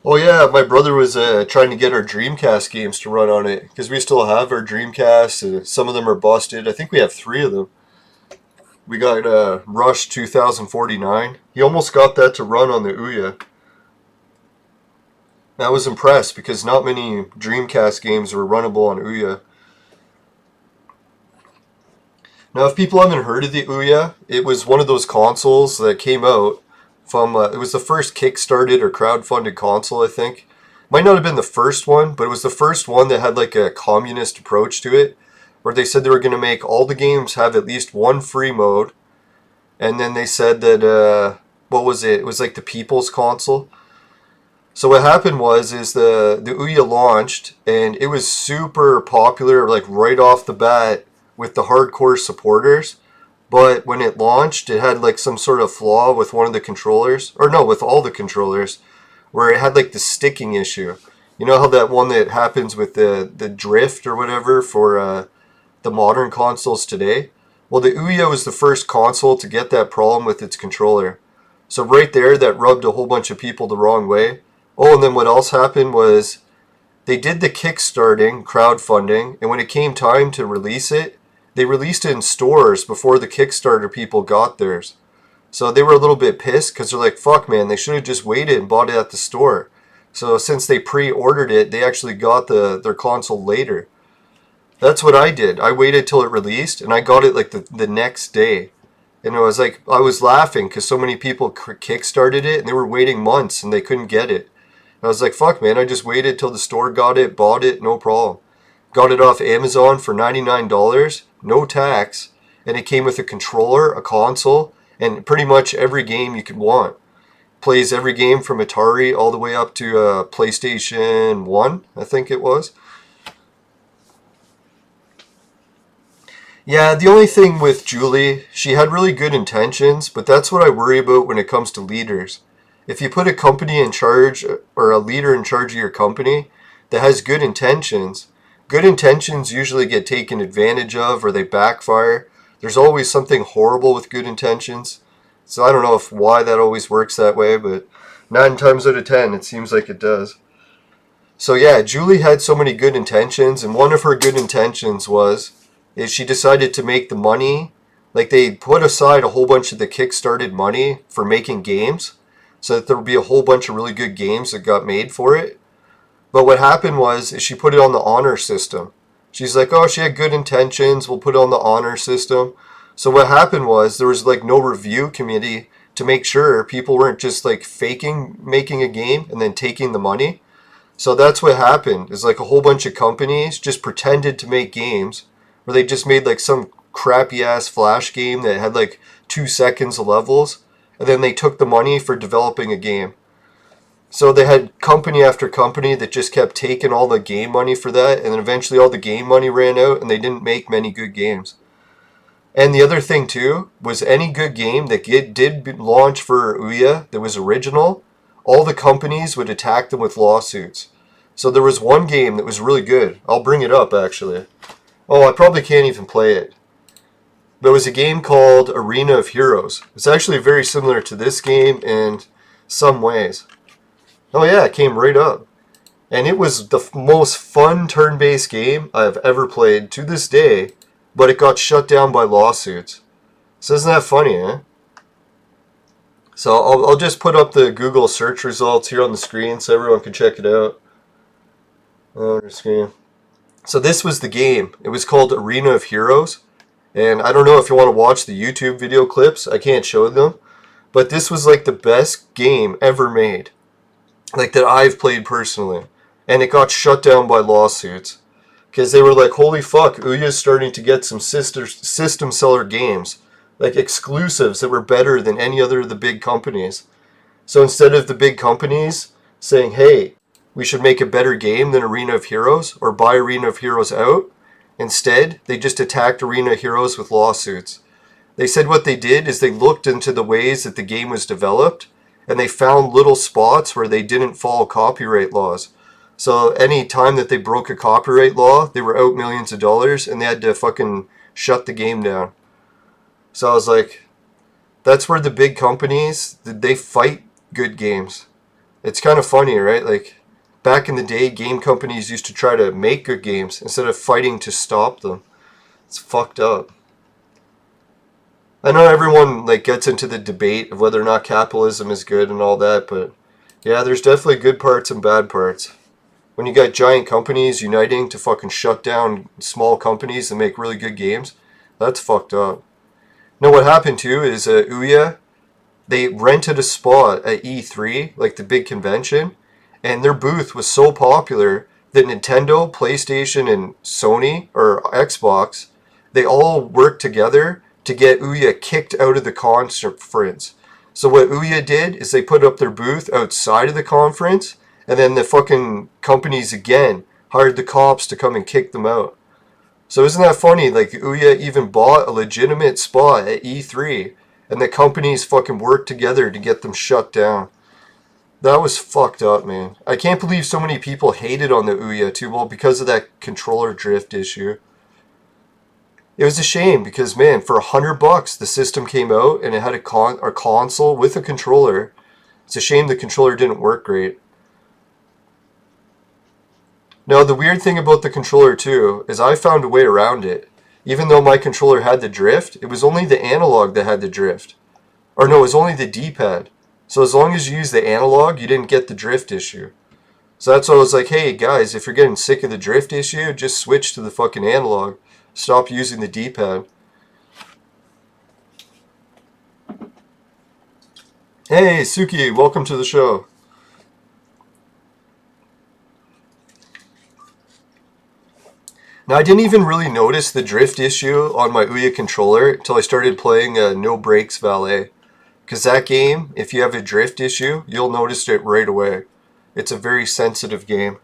Oh yeah, my brother was trying to get our Dreamcast games to run on it, because we still have our Dreamcast. Some of them are busted. I think we have 3 of them. We got Rush 2049. He almost got that to run on the Ouya. I was impressed because not many Dreamcast games were runnable on Ouya. Now, if people haven't heard of the Ouya, it was one of those consoles that came out from, it was the first kickstarted or crowdfunded console, I think. Might not have been the first one, but it was the first one that had like a communist approach to it, where they said they were going to make all the games have at least one free mode. And then they said that, what was it? It was like the people's console. So what happened was the Ouya launched, and it was super popular, like right off the bat with the hardcore supporters. But when it launched, it had like some sort of flaw with one of the controllers, or no, with all the controllers, where it had like the sticking issue. You know how that one that happens with the drift or whatever for the modern consoles today? Well, the Ouya was the first console to get that problem with its controller. So right there, that rubbed a whole bunch of people the wrong way. Oh, and then what else happened was they did the kickstarting, crowdfunding, and when it came time to release it, they released it in stores before the Kickstarter people got theirs. So they were a little bit pissed because they're like, fuck man, they should have just waited and bought it at the store. So since they pre-ordered it, they actually got their console later. That's what I did. I waited till it released, and I got it like the next day. And it was like, I was laughing because so many people kickstarted it, and they were waiting months, and they couldn't get it. I was like, fuck, man, I just waited till the store got it, bought it, no problem. Got it off Amazon for $99, no tax, and it came with a controller, a console, and pretty much every game you could want. Plays every game from Atari all the way up to PlayStation 1, I think it was. Yeah, the only thing with Julie, she had really good intentions, but that's what I worry about when it comes to leaders. If you put a company in charge, or a leader in charge of your company that has good intentions usually get taken advantage of or they backfire. There's always something horrible with good intentions. So I don't know why that always works that way, but 9 times out of 10 it seems like it does. So yeah, Julie had so many good intentions, and one of her good intentions is she decided to make the money, like they put aside a whole bunch of the kickstarted money for making games, so that there would be a whole bunch of really good games that got made for it. But what happened is she put it on the honor system. She's like, oh, she had good intentions, we'll put it on the honor system. So what happened there was like no review committee to make sure people weren't just like faking making a game and then taking the money. So that's what happened, is like a whole bunch of companies just pretended to make games, where they just made like some crappy ass Flash game that had like 2 seconds of levels, and then they took the money for developing a game. So they had company after company that just kept taking all the game money for that, and then eventually all the game money ran out and they didn't make many good games. And the other thing too was any good game that did launch for Ouya that was original, all the companies would attack them with lawsuits. So there was one game that was really good. I'll bring it up actually. Oh, I probably can't even play it. But it was a game called Arena of Heroes. It's actually very similar to this game in some ways. Oh yeah, it came right up. And it was the most fun turn-based game I've ever played to this day, but it got shut down by lawsuits. So isn't that funny, eh? So I'll just put up the Google search results here on the screen so everyone can check it out. On the screen. So this was the game. It was called Arena of Heroes. And I don't know if you want to watch the YouTube video clips. I can't show them. But this was like the best game ever made. Like that I've played personally. And it got shut down by lawsuits. Because they were like, holy fuck, Ouya's starting to get some system seller games. Like exclusives that were better than any other of the big companies. So instead of the big companies saying, hey, we should make a better game than Arena of Heroes, or buy Arena of Heroes out, instead, they just attacked Arena of Heroes with lawsuits. They said what they did is they looked into the ways that the game was developed, and they found little spots where they didn't follow copyright laws. So any time that they broke a copyright law, they were out millions of dollars, and they had to fucking shut the game down. So I was like, that's where the big companies, they fight good games. It's kind of funny, right? Like, back in the day, game companies used to try to make good games instead of fighting to stop them. It's fucked up. I know everyone like gets into the debate of whether or not capitalism is good and all that, but yeah, there's definitely good parts and bad parts. When you got giant companies uniting to fucking shut down small companies that make really good games, that's fucked up. Now what happened too is Ouya, they rented a spot at E3, like the big convention, and their booth was so popular that Nintendo, PlayStation, and Sony, or Xbox, they all worked together to get Ouya kicked out of the conference. So what Ouya did is they put up their booth outside of the conference, and then the fucking companies again hired the cops to come and kick them out. So isn't that funny? Like Ouya even bought a legitimate spot at E3, and the companies fucking worked together to get them shut down. That was fucked up, man. I can't believe so many people hated on the Ouya too, well, because of that controller drift issue. It was a shame because, man, for $100 the system came out and it had a console with a controller. It's a shame the controller didn't work great. Now, the weird thing about the controller too is I found a way around it. Even though my controller had the drift, it was only the analog that had the drift. Or no, it was only the D-pad. So as long as you use the analog, you didn't get the drift issue. So that's why I was like, hey guys, if you're getting sick of the drift issue, just switch to the fucking analog. Stop using the D-pad. Hey, Suki, welcome to the show. Now, I didn't even really notice the drift issue on my Ouya controller until I started playing No Brakes Valet. Because that game, if you have a drift issue, you'll notice it right away. It's a very sensitive game.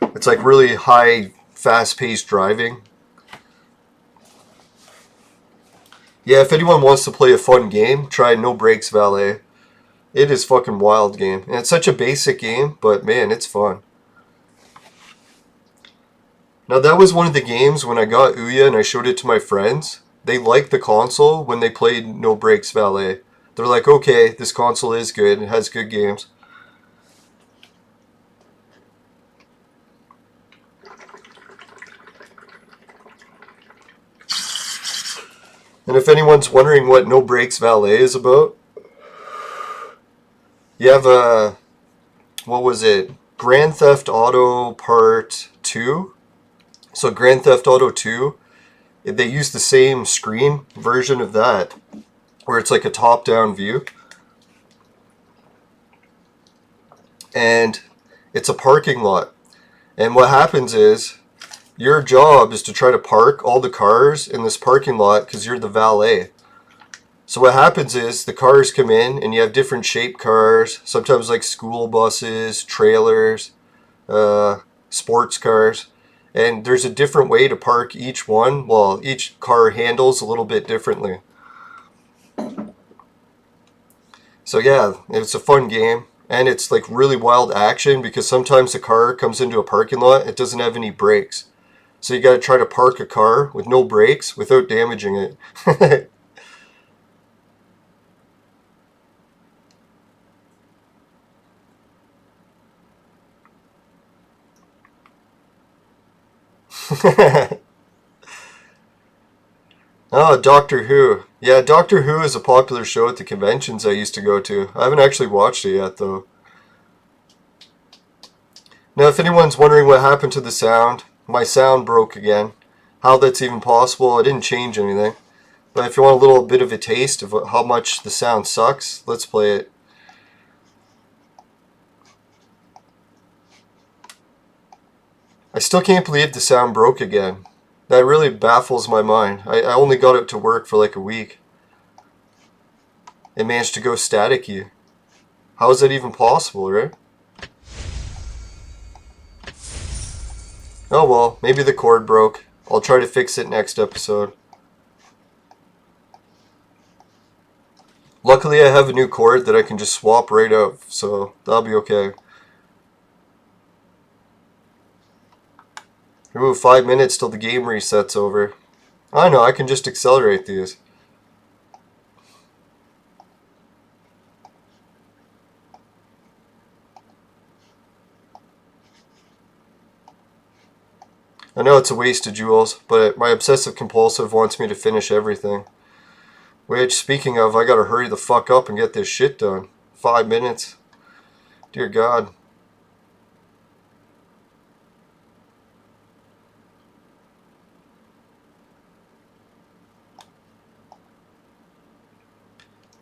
It's like really high, fast-paced driving. Yeah, if anyone wants to play a fun game, try No Brakes Valet. It is fucking wild game. And it's such a basic game, but man, it's fun. Now that was one of the games when I got Ouya and I showed it to my friends. They liked the console when they played No Brakes Valet. They're like, okay, this console is good. It has good games. And if anyone's wondering what No Brakes Valet is about, you have a, what was it? Grand Theft Auto Part 2. So Grand Theft Auto 2, they use the same screen version of that, where it's like a top-down view. And it's a parking lot. And what happens is, your job is to try to park all the cars in this parking lot because you're the valet. So what happens is, the cars come in and you have different shaped cars, sometimes like school buses, trailers, sports cars. And there's a different way to park each one. Well, each car handles a little bit differently. So yeah, it's a fun game. And it's like really wild action because sometimes the car comes into a parking lot, it doesn't have any brakes. So you gotta try to park a car with no brakes without damaging it. Oh, Doctor Who. Yeah, Doctor Who is a popular show at the conventions I used to go to. I haven't actually watched it yet, though. Now, if anyone's wondering what happened to the sound, my sound broke again. How that's even possible, I didn't change anything. But if you want a little bit of a taste of how much the sound sucks, let's play it. I still can't believe the sound broke again. That really baffles my mind. I only got it to work for like a week. It managed to go staticky. How is that even possible, right? Oh well, maybe the cord broke. I'll try to fix it next episode. Luckily I have a new cord that I can just swap right out, so that'll be okay. Remove 5 minutes till the game resets over. I know, I can just accelerate these. I know it's a waste of jewels, but my obsessive compulsive wants me to finish everything. Which, speaking of, I gotta hurry the fuck up and get this shit done. 5 minutes. Dear God.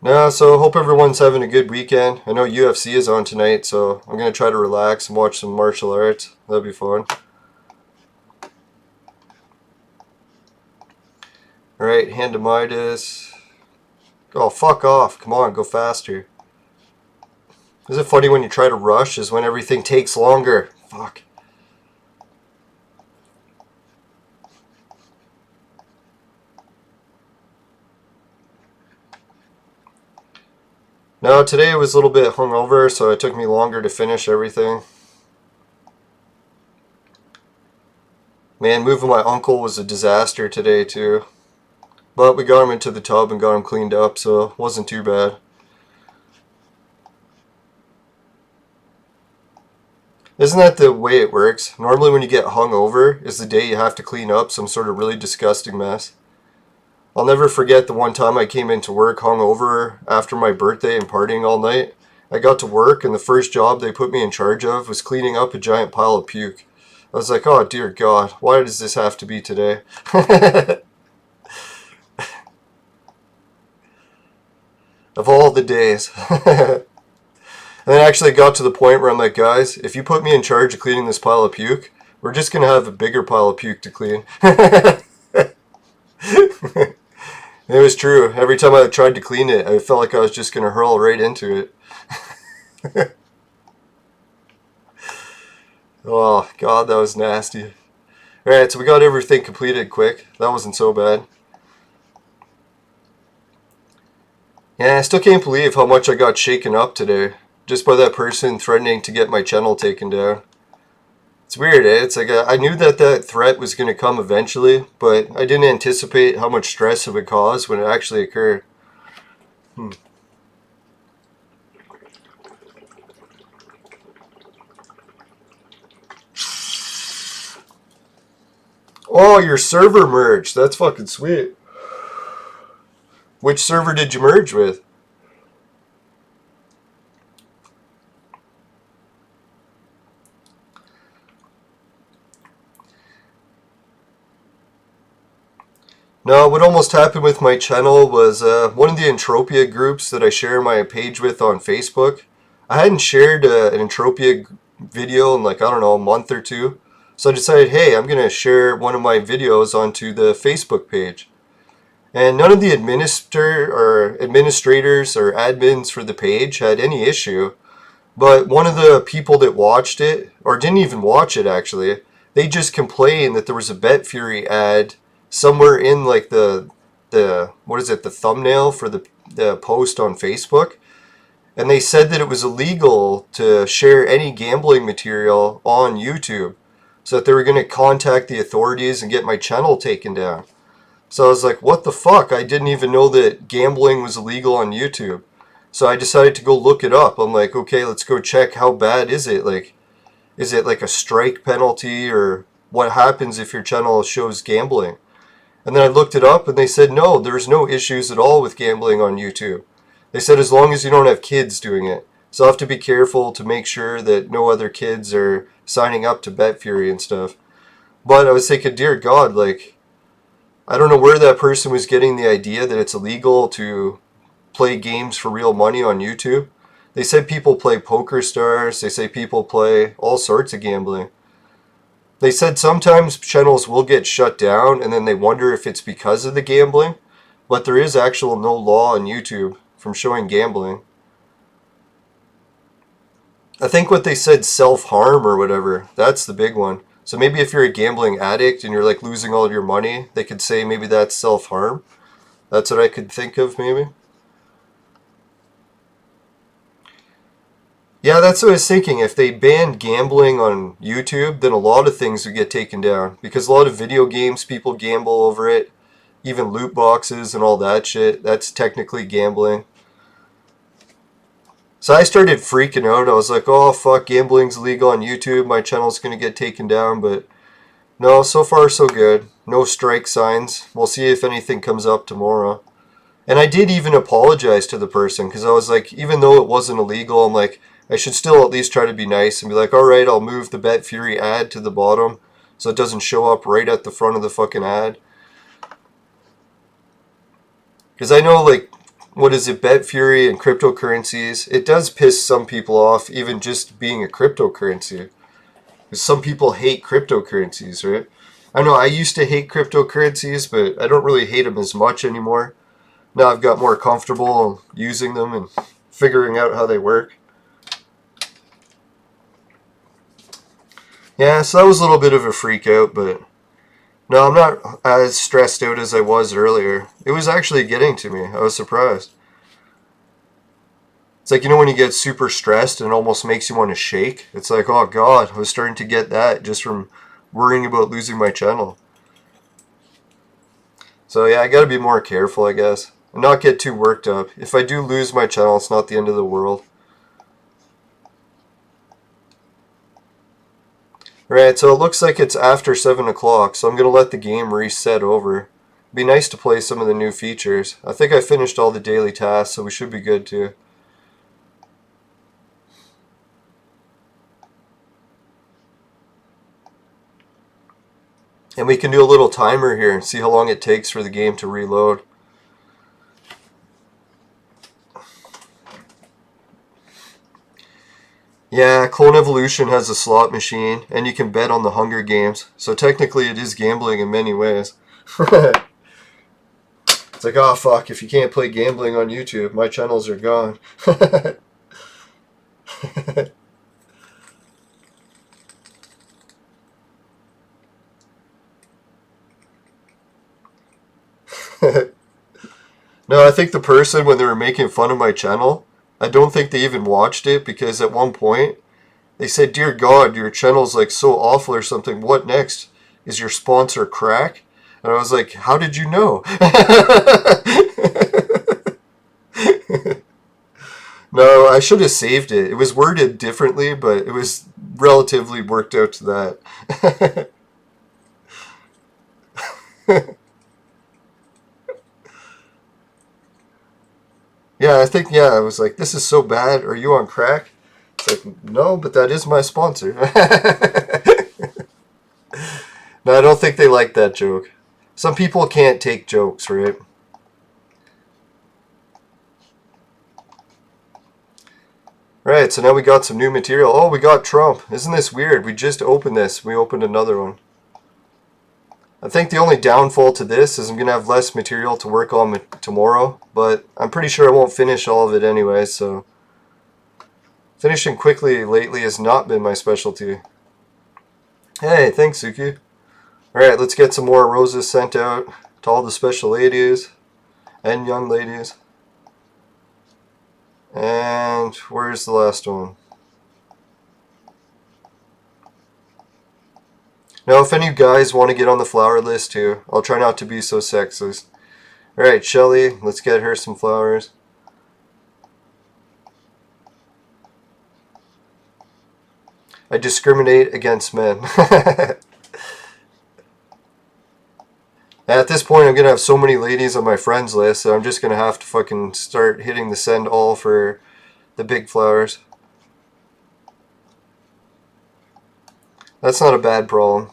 Yeah, so hope everyone's having a good weekend. I know UFC is on tonight, so I'm going to try to relax and watch some martial arts. That'll be fun. Alright, hand to Midas. Oh, fuck off. Come on, go faster. Is it funny when you try to rush is when everything takes longer? Fuck. No, today I was a little bit hungover, so it took me longer to finish everything. Man, moving my uncle was a disaster today, too. But we got him into the tub and got him cleaned up, so it wasn't too bad. Isn't that the way it works? Normally when you get hungover is the day you have to clean up some sort of really disgusting mess. I'll never forget the one time I came into work hungover after my birthday and partying all night. I got to work and the first job they put me in charge of was cleaning up a giant pile of puke. I was like, oh dear God, why does this have to be today? Of all the days. And then I actually got to the point where I'm like, guys, if you put me in charge of cleaning this pile of puke, We're just going to have a bigger pile of puke to clean. It was true. Every time I tried to clean it, I felt like I was just going to hurl right into it. Oh, God, that was nasty. Alright, so we got everything completed quick. That wasn't so bad. Yeah, I still can't believe how much I got shaken up today. Just by that person threatening to get my channel taken down. It's weird, eh? It's like I knew that that threat was going to come eventually, but I didn't anticipate how much stress it would cause when it actually occurred. Oh, your server merged. That's fucking sweet. Which server did you merge with? No, what almost happened with my channel was one of the Entropia groups that I share my page with on Facebook. I hadn't shared an Entropia video in like, I don't know, a month or two. So I decided, hey, I'm going to share one of my videos onto the Facebook page. And none of the administrators or admins for the page had any issue. But one of the people that watched it, or didn't even watch it actually, they just complained that there was a BetFury ad somewhere in like the what is it, the thumbnail for the post on Facebook. And they said that it was illegal to share any gambling material on YouTube. So that they were going to contact the authorities and get my channel taken down. So I was like, what the fuck? I didn't even know that gambling was illegal on YouTube. So I decided to go look it up. I'm like, okay, let's go check how bad is it? Like, is it like a strike penalty, or what happens if your channel shows gambling? And then I looked it up and they said, no, there's no issues at all with gambling on YouTube. They said as long as you don't have kids doing it. So I have to be careful to make sure that no other kids are signing up to BetFury and stuff. But I was thinking, dear God, like, I don't know where that person was getting the idea that it's illegal to play games for real money on YouTube. They said people play Poker Stars. They say people play all sorts of gambling. They said sometimes channels will get shut down and then they wonder if it's because of the gambling. But there is actual no law on YouTube from showing gambling. I think what they said, self-harm or whatever, that's the big one. So maybe if you're a gambling addict and you're like losing all of your money, they could say maybe that's self-harm. That's what I could think of maybe. Yeah, that's what I was thinking. If they banned gambling on YouTube, then a lot of things would get taken down. Because a lot of video games, people gamble over it. Even loot boxes and all that shit. That's technically gambling. So I started freaking out. I was like, oh fuck, gambling's illegal on YouTube. My channel's going to get taken down. But no, so far so good. No strike signs. We'll see if anything comes up tomorrow. And I did even apologize to the person. Because I was like, even though it wasn't illegal, I'm like, I should still at least try to be nice and be like, alright, I'll move the BetFury ad to the bottom so it doesn't show up right at the front of the fucking ad. Because I know, like, what is it, BetFury and cryptocurrencies, it does piss some people off, even just being a cryptocurrency. Because some people hate cryptocurrencies, right? I know I used to hate cryptocurrencies, but I don't really hate them as much anymore. Now I've got more comfortable using them and figuring out how they work. Yeah, so that was a little bit of a freak out, but no, I'm not as stressed out as I was earlier. It was actually getting to me. I was surprised. It's like, you know when you get super stressed and it almost makes you want to shake? It's like, oh God, I was starting to get that just from worrying about losing my channel. So yeah, I gotta be more careful, I guess. And not get too worked up. If I do lose my channel, it's not the end of the world. Right, so it looks like it's after 7 o'clock, so I'm going to let the game reset over. It'd be nice to play some of the new features. I think I finished all the daily tasks, so we should be good too. And we can do a little timer here and see how long it takes for the game to reload. Yeah, Clone Evolution has a slot machine, and you can bet on the Hunger Games. So technically it is gambling in many ways. It's like, oh fuck, if you can't play gambling on YouTube, my channels are gone. No, I think the person, when they were making fun of my channel, I don't think they even watched it, because at one point they said, "Dear God, your channel's like so awful or something. What next? Is your sponsor crack?" And I was like, "How did you know?" No, I should have saved it. It was worded differently, but it was relatively worked out to that. Yeah, I think, yeah, I was like, "This is so bad. Are you on crack?" It's like, "No, but that is my sponsor." No, I don't think they like that joke. Some people can't take jokes, right? Right, so now we got some new material. Oh, we got Trump. Isn't this weird? We just opened this. We opened another one. I think the only downfall to this is I'm going to have less material to work on tomorrow, but I'm pretty sure I won't finish all of it anyway, so finishing quickly lately has not been my specialty. Hey, thanks, Suki. Alright, let's get some more roses sent out to all the special ladies and young ladies. And where's the last one? Now, if any of you guys want to get on the flower list too, I'll try not to be so sexist. Alright, Shelly, let's get her some flowers. I discriminate against men. At this point, I'm going to have so many ladies on my friends list that I'm just going to have to fucking start hitting the send all for the big flowers. That's not a bad problem.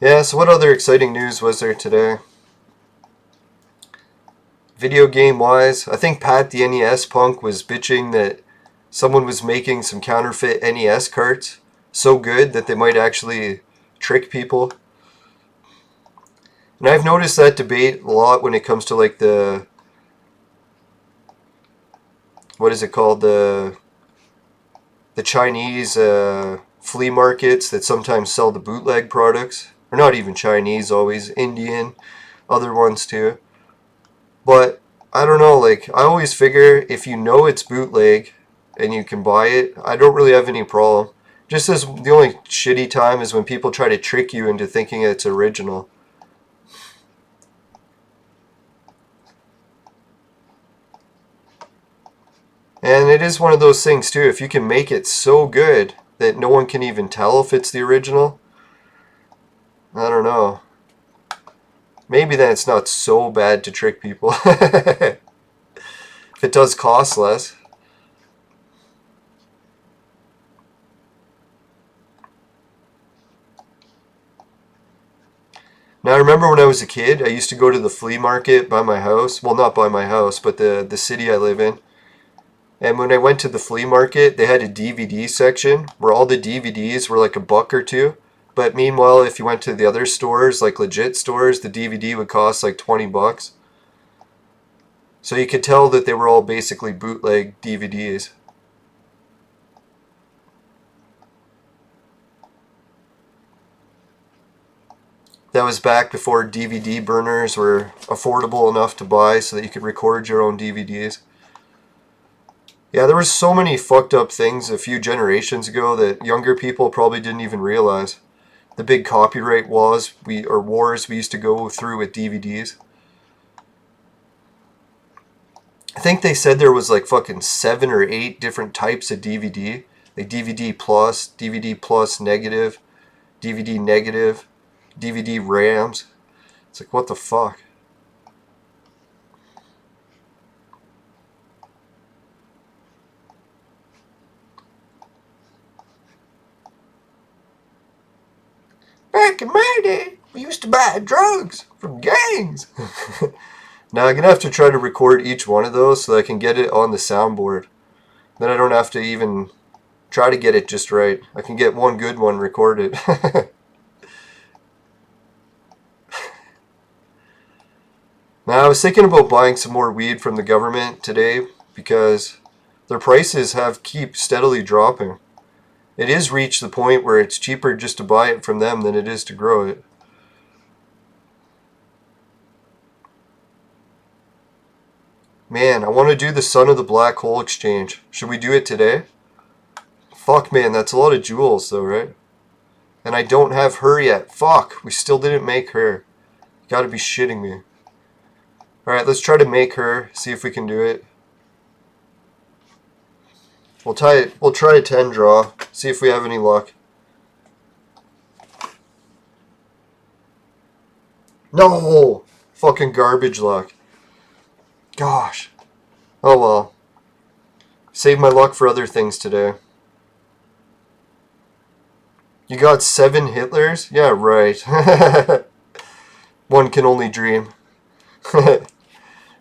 Yeah, so what other exciting news was there today? Video game wise, I think Pat the NES punk was bitching that someone was making some counterfeit NES carts so good that they might actually trick people. And I've noticed that debate a lot when it comes to like the, what is it called, the Chinese flea markets that sometimes sell the bootleg products. Or not even Chinese, always Indian, other ones too. But I don't know, like I always figure if you know it's bootleg and you can buy it, I don't really have any problem. Just as the only shitty time is when people try to trick you into thinking it's original. And it is one of those things too, if you can make it so good that no one can even tell if it's the original, I don't know. Maybe then it's not so bad to trick people. If it does cost less. Now, I remember when I was a kid, I used to go to the flea market by my house. Well, not by my house, but the city I live in. And when I went to the flea market, they had a DVD section where all the DVDs were like $1 or $2. But meanwhile, if you went to the other stores, like legit stores, the DVD would cost like $20. So you could tell that they were all basically bootleg DVDs. That was back before DVD burners were affordable enough to buy so that you could record your own DVDs. Yeah, there were so many fucked up things a few generations ago that younger people probably didn't even realize. The big copyright wars we used to go through with DVDs. I think they said there was like fucking 7 or 8 different types of DVD. Like DVD plus negative, DVD negative, DVD RAMs. It's like, what the fuck? Back in my day, we used to buy drugs from gangs. Now I'm going to have to try to record each one of those so that I can get it on the soundboard. Then I don't have to even try to get it just right. I can get one good one recorded. Now I was thinking about buying some more weed from the government today because their prices keep steadily dropping. It has reached the point where it's cheaper just to buy it from them than it is to grow it. Man, I want to do the Son of the Black Hole exchange. Should we do it today? Fuck, man, that's a lot of jewels though, right? And I don't have her yet. Fuck, we still didn't make her. You gotta be shitting me. Alright, let's try to make her, see if we can do it. We'll try a 10 draw, see if we have any luck. No! Fucking garbage luck. Gosh. Oh well. Save my luck for other things today. You got 7 Hitlers? Yeah, right. One can only dream.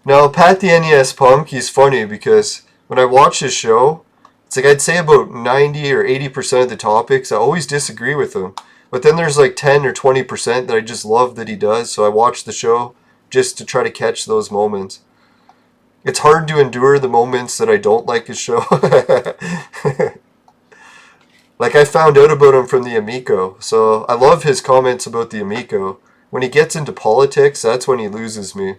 Now, Pat the NES Punk, he's funny because when I watch his show, it's like I'd say about 90 or 80% of the topics, I always disagree with him. But then there's like 10 or 20% that I just love that he does, so I watch the show just to try to catch those moments. It's hard to endure the moments that I don't like his show. Like I found out about him from the Amico, so I love his comments about the Amico. When he gets into politics, that's when he loses me.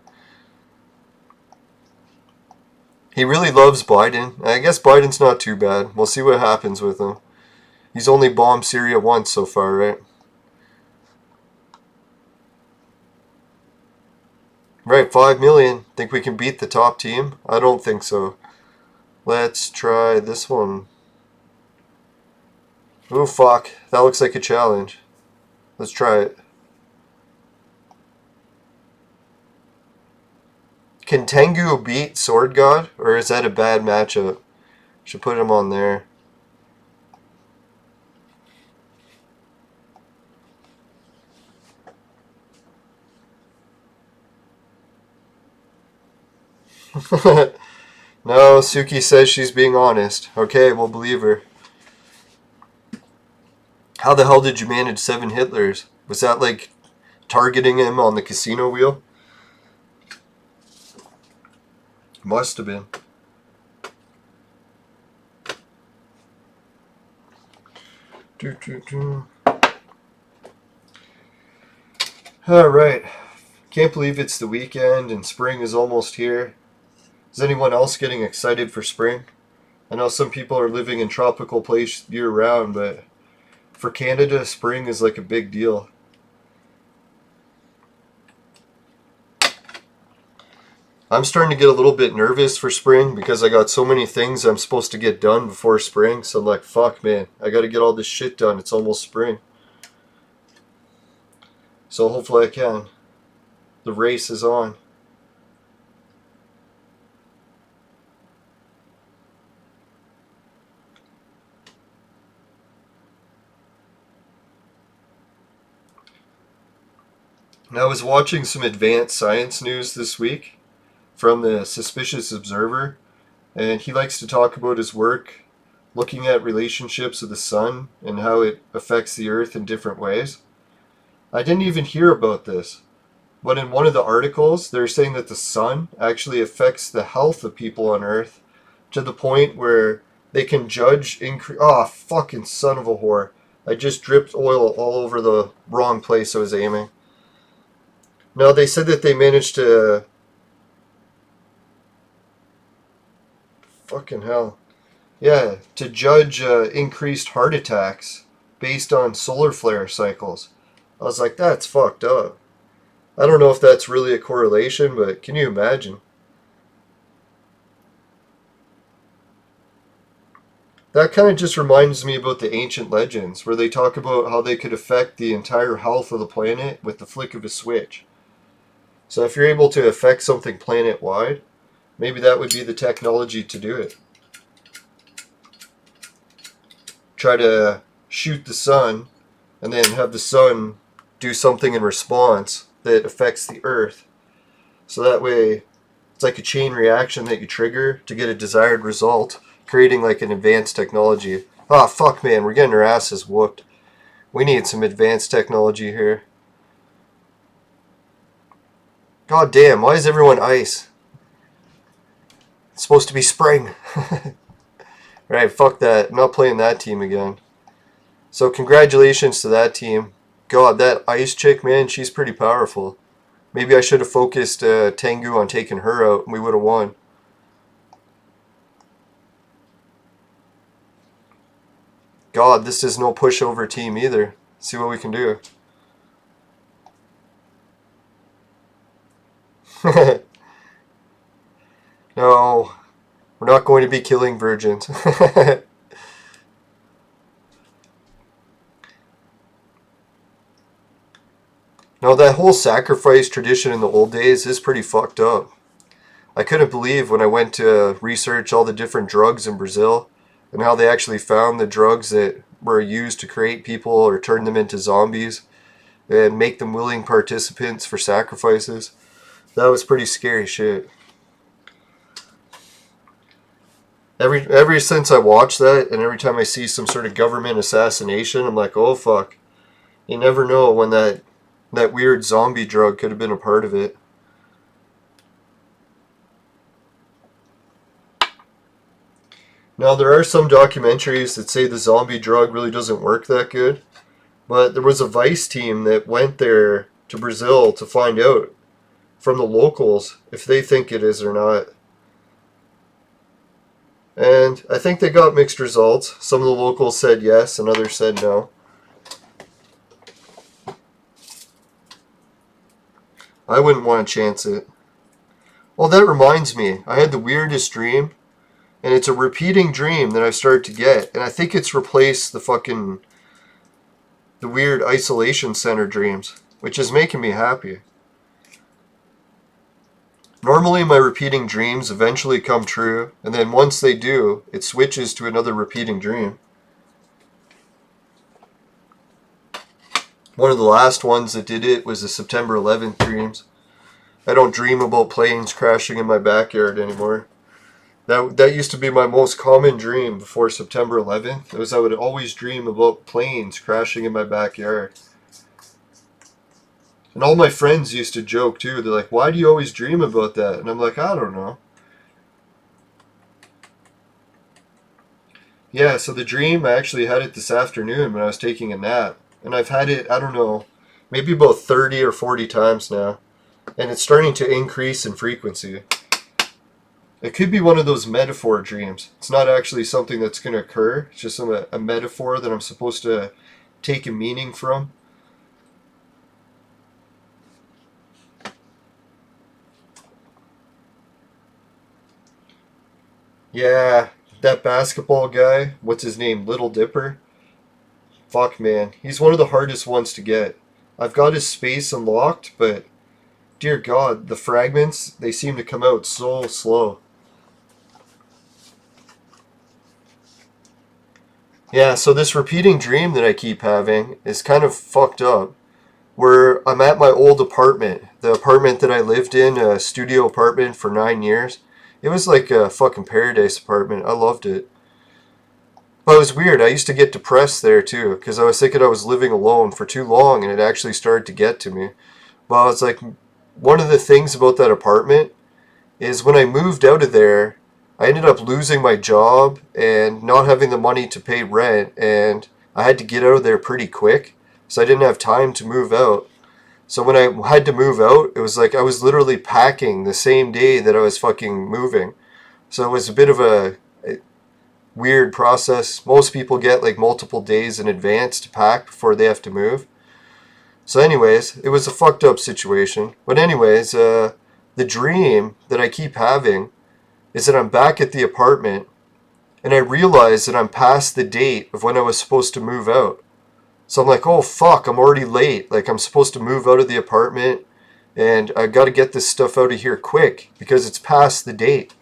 He really loves Biden. I guess Biden's not too bad. We'll see what happens with him. He's only bombed Syria once so far, right? Right, 5 million. Think we can beat the top team? I don't think so. Let's try this one. Oh fuck, that looks like a challenge. Let's try it. Can Tengu beat Sword God? Or is that a bad matchup? Should put him on there. No, Suki says she's being honest. Okay, we'll believe her. How the hell did you manage 7 Hitlers? Was that like targeting him on the casino wheel? Must have been. Alright. Can't believe it's the weekend and spring is almost here. Is anyone else getting excited for spring? I know some people are living in tropical place year round, but for Canada, spring is like a big deal. I'm starting to get a little bit nervous for spring because I got so many things I'm supposed to get done before spring. So I'm like, fuck, man, I got to get all this shit done. It's almost spring. So hopefully I can. The race is on. And I was watching some advanced science news this week from the Suspicious Observer, and he likes to talk about his work looking at relationships of the sun and how it affects the earth in different ways. I didn't even hear about this, but in one of the articles they're saying that the sun actually affects the health of people on earth to the point where they can judge oh, fucking son of a whore. I just dripped oil all over the wrong place I was aiming. No, they said that they managed to... Fucking hell. Yeah, to judge increased heart attacks based on solar flare cycles. I was like, that's fucked up. I don't know if that's really a correlation, but can you imagine? That kind of just reminds me about the ancient legends, where they talk about how they could affect the entire health of the planet with the flick of a switch. So if you're able to affect something planet-wide, maybe that would be the technology to do it. Try to shoot the sun, and then have the sun do something in response that affects the earth. So that way, it's like a chain reaction that you trigger to get a desired result, creating like an advanced technology. Ah, fuck, man, we're getting our asses whooped. We need some advanced technology here. God damn, why is everyone ice? It's supposed to be spring. Right, fuck that. I'm not playing that team again. So congratulations to that team. God, that ice chick, man, she's pretty powerful. Maybe I should have focused Tengu on taking her out and we would have won. God, this is no pushover team either. Let's see what we can do. No, we're not going to be killing virgins. No, that whole sacrifice tradition in the old days is pretty fucked up. I couldn't believe when I went to research all the different drugs in Brazil and how they actually found the drugs that were used to create people or turn them into zombies and make them willing participants for sacrifices. That was pretty scary shit. Every since I watched that, and every time I see some sort of government assassination, I'm like, oh fuck. You never know when that weird zombie drug could have been a part of it. Now, there are some documentaries that say the zombie drug really doesn't work that good, but there was a Vice team that went there to Brazil to find out from the locals if they think it is or not. And I think they got mixed results. Some of the locals said yes and others said no. I wouldn't want to chance it. Well, that reminds me. I had the weirdest dream. And it's a repeating dream that I've started to get. And I think it's replaced the weird isolation center dreams. Which is making me happy. Normally my repeating dreams eventually come true. And then once they do, it switches to another repeating dream. One of the last ones that did it was the September 11th dreams. I don't dream about planes crashing in my backyard anymore. That used to be my most common dream before September 11th. It was I would always dream about planes crashing in my backyard. And all my friends used to joke too. They're like, why do you always dream about that? And I'm like, I don't know. Yeah, so the dream, I actually had it this afternoon when I was taking a nap. And I've had it, I don't know, maybe about 30 or 40 times now. And it's starting to increase in frequency. It could be one of those metaphor dreams. It's not actually something that's going to occur. It's just a metaphor that I'm supposed to take a meaning from. Yeah, that basketball guy, what's his name, Little Dipper? Fuck, man. He's one of the hardest ones to get. I've got his space unlocked, but dear God, the fragments, they seem to come out so slow. Yeah, so this repeating dream that I keep having is kind of fucked up. Where I'm at my old apartment, the apartment that I lived in, a studio apartment for 9 years. It was like a fucking paradise apartment. I loved it. But it was weird. I used to get depressed there too, because I was thinking I was living alone for too long, and it actually started to get to me. But it's like, one of the things about that apartment is when I moved out of there, I ended up losing my job and not having the money to pay rent, and I had to get out of there pretty quick, so I didn't have time to move out. So when I had to move out, it was like I was literally packing the same day that I was fucking moving. So it was a bit of a weird process. Most people get like multiple days in advance to pack before they have to move. So anyways, it was a fucked up situation. But anyways, the dream that I keep having is that I'm back at the apartment and I realize that I'm past the date of when I was supposed to move out. So I'm like, oh fuck, I'm already late. Like, I'm supposed to move out of the apartment and I gotta get this stuff out of here quick because it's past the date.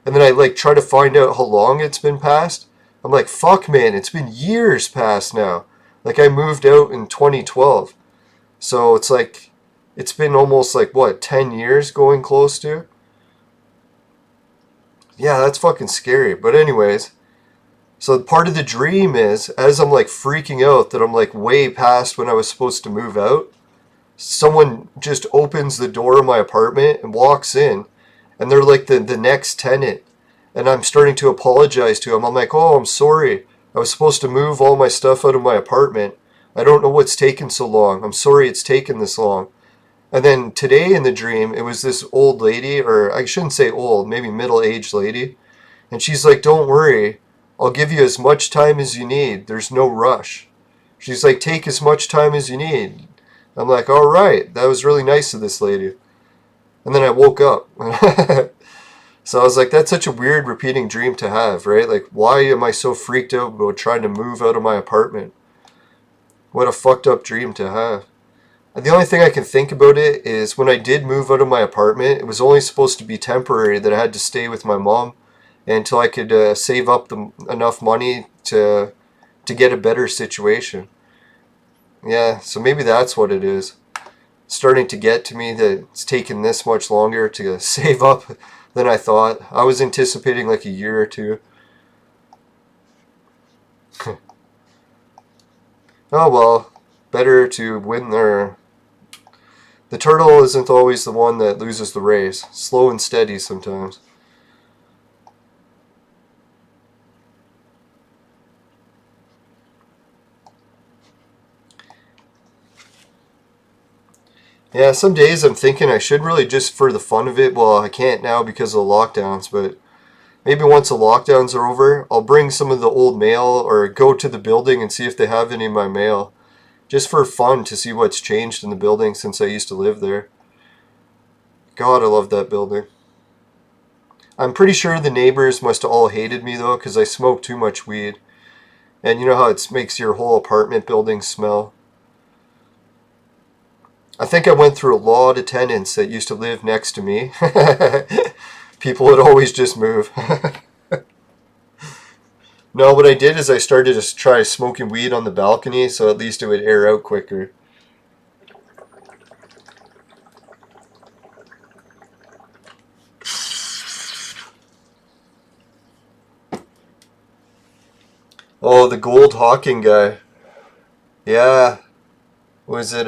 And then I like try to find out how long it's been past. I'm like, fuck man, it's been years past now. Like, I moved out in 2012. So it's like, It's been almost like, what, 10 years going close to? Yeah, that's fucking scary. But anyways, so part of the dream is, as I'm like freaking out that I'm like way past when I was supposed to move out, someone just opens the door of my apartment and walks in, and they're like the next tenant. And I'm starting to apologize to him. I'm like, oh, I'm sorry. I was supposed to move all my stuff out of my apartment. I don't know what's taken so long. I'm sorry it's taken this long. And then today in the dream, it was this old lady, or I shouldn't say old, maybe middle-aged lady. And she's like, don't worry. I'll give you as much time as you need. There's no rush. She's like, take as much time as you need. I'm like, all right. That was really nice of this lady. And then I woke up. So I was like, that's such a weird repeating dream to have, right? Like, why am I so freaked out about trying to move out of my apartment? What a fucked up dream to have. And the only thing I can think about it is when I did move out of my apartment, it was only supposed to be temporary, that I had to stay with my mom until I could save up enough money to get a better situation. Yeah, so maybe that's what it is. Starting to get to me that it's taken this much longer to save up than I thought. I was anticipating like a year or two. Oh well, better to win there. The turtle isn't always the one that loses the race. Slow and steady sometimes. Yeah, some days I'm thinking I should really just for the fun of it, well, I can't now because of the lockdowns, but maybe once the lockdowns are over, I'll bring some of the old mail or go to the building and see if they have any of my mail. Just for fun to see what's changed in the building since I used to live there. God, I love that building. I'm pretty sure the neighbors must have all hated me though because I smoke too much weed. And you know how it makes your whole apartment building smell? I think I went through a lot of tenants that used to live next to me. People would always just move. No, what I did is I started to try smoking weed on the balcony so at least it would air out quicker. Oh, the gold hawking guy. Yeah. Was it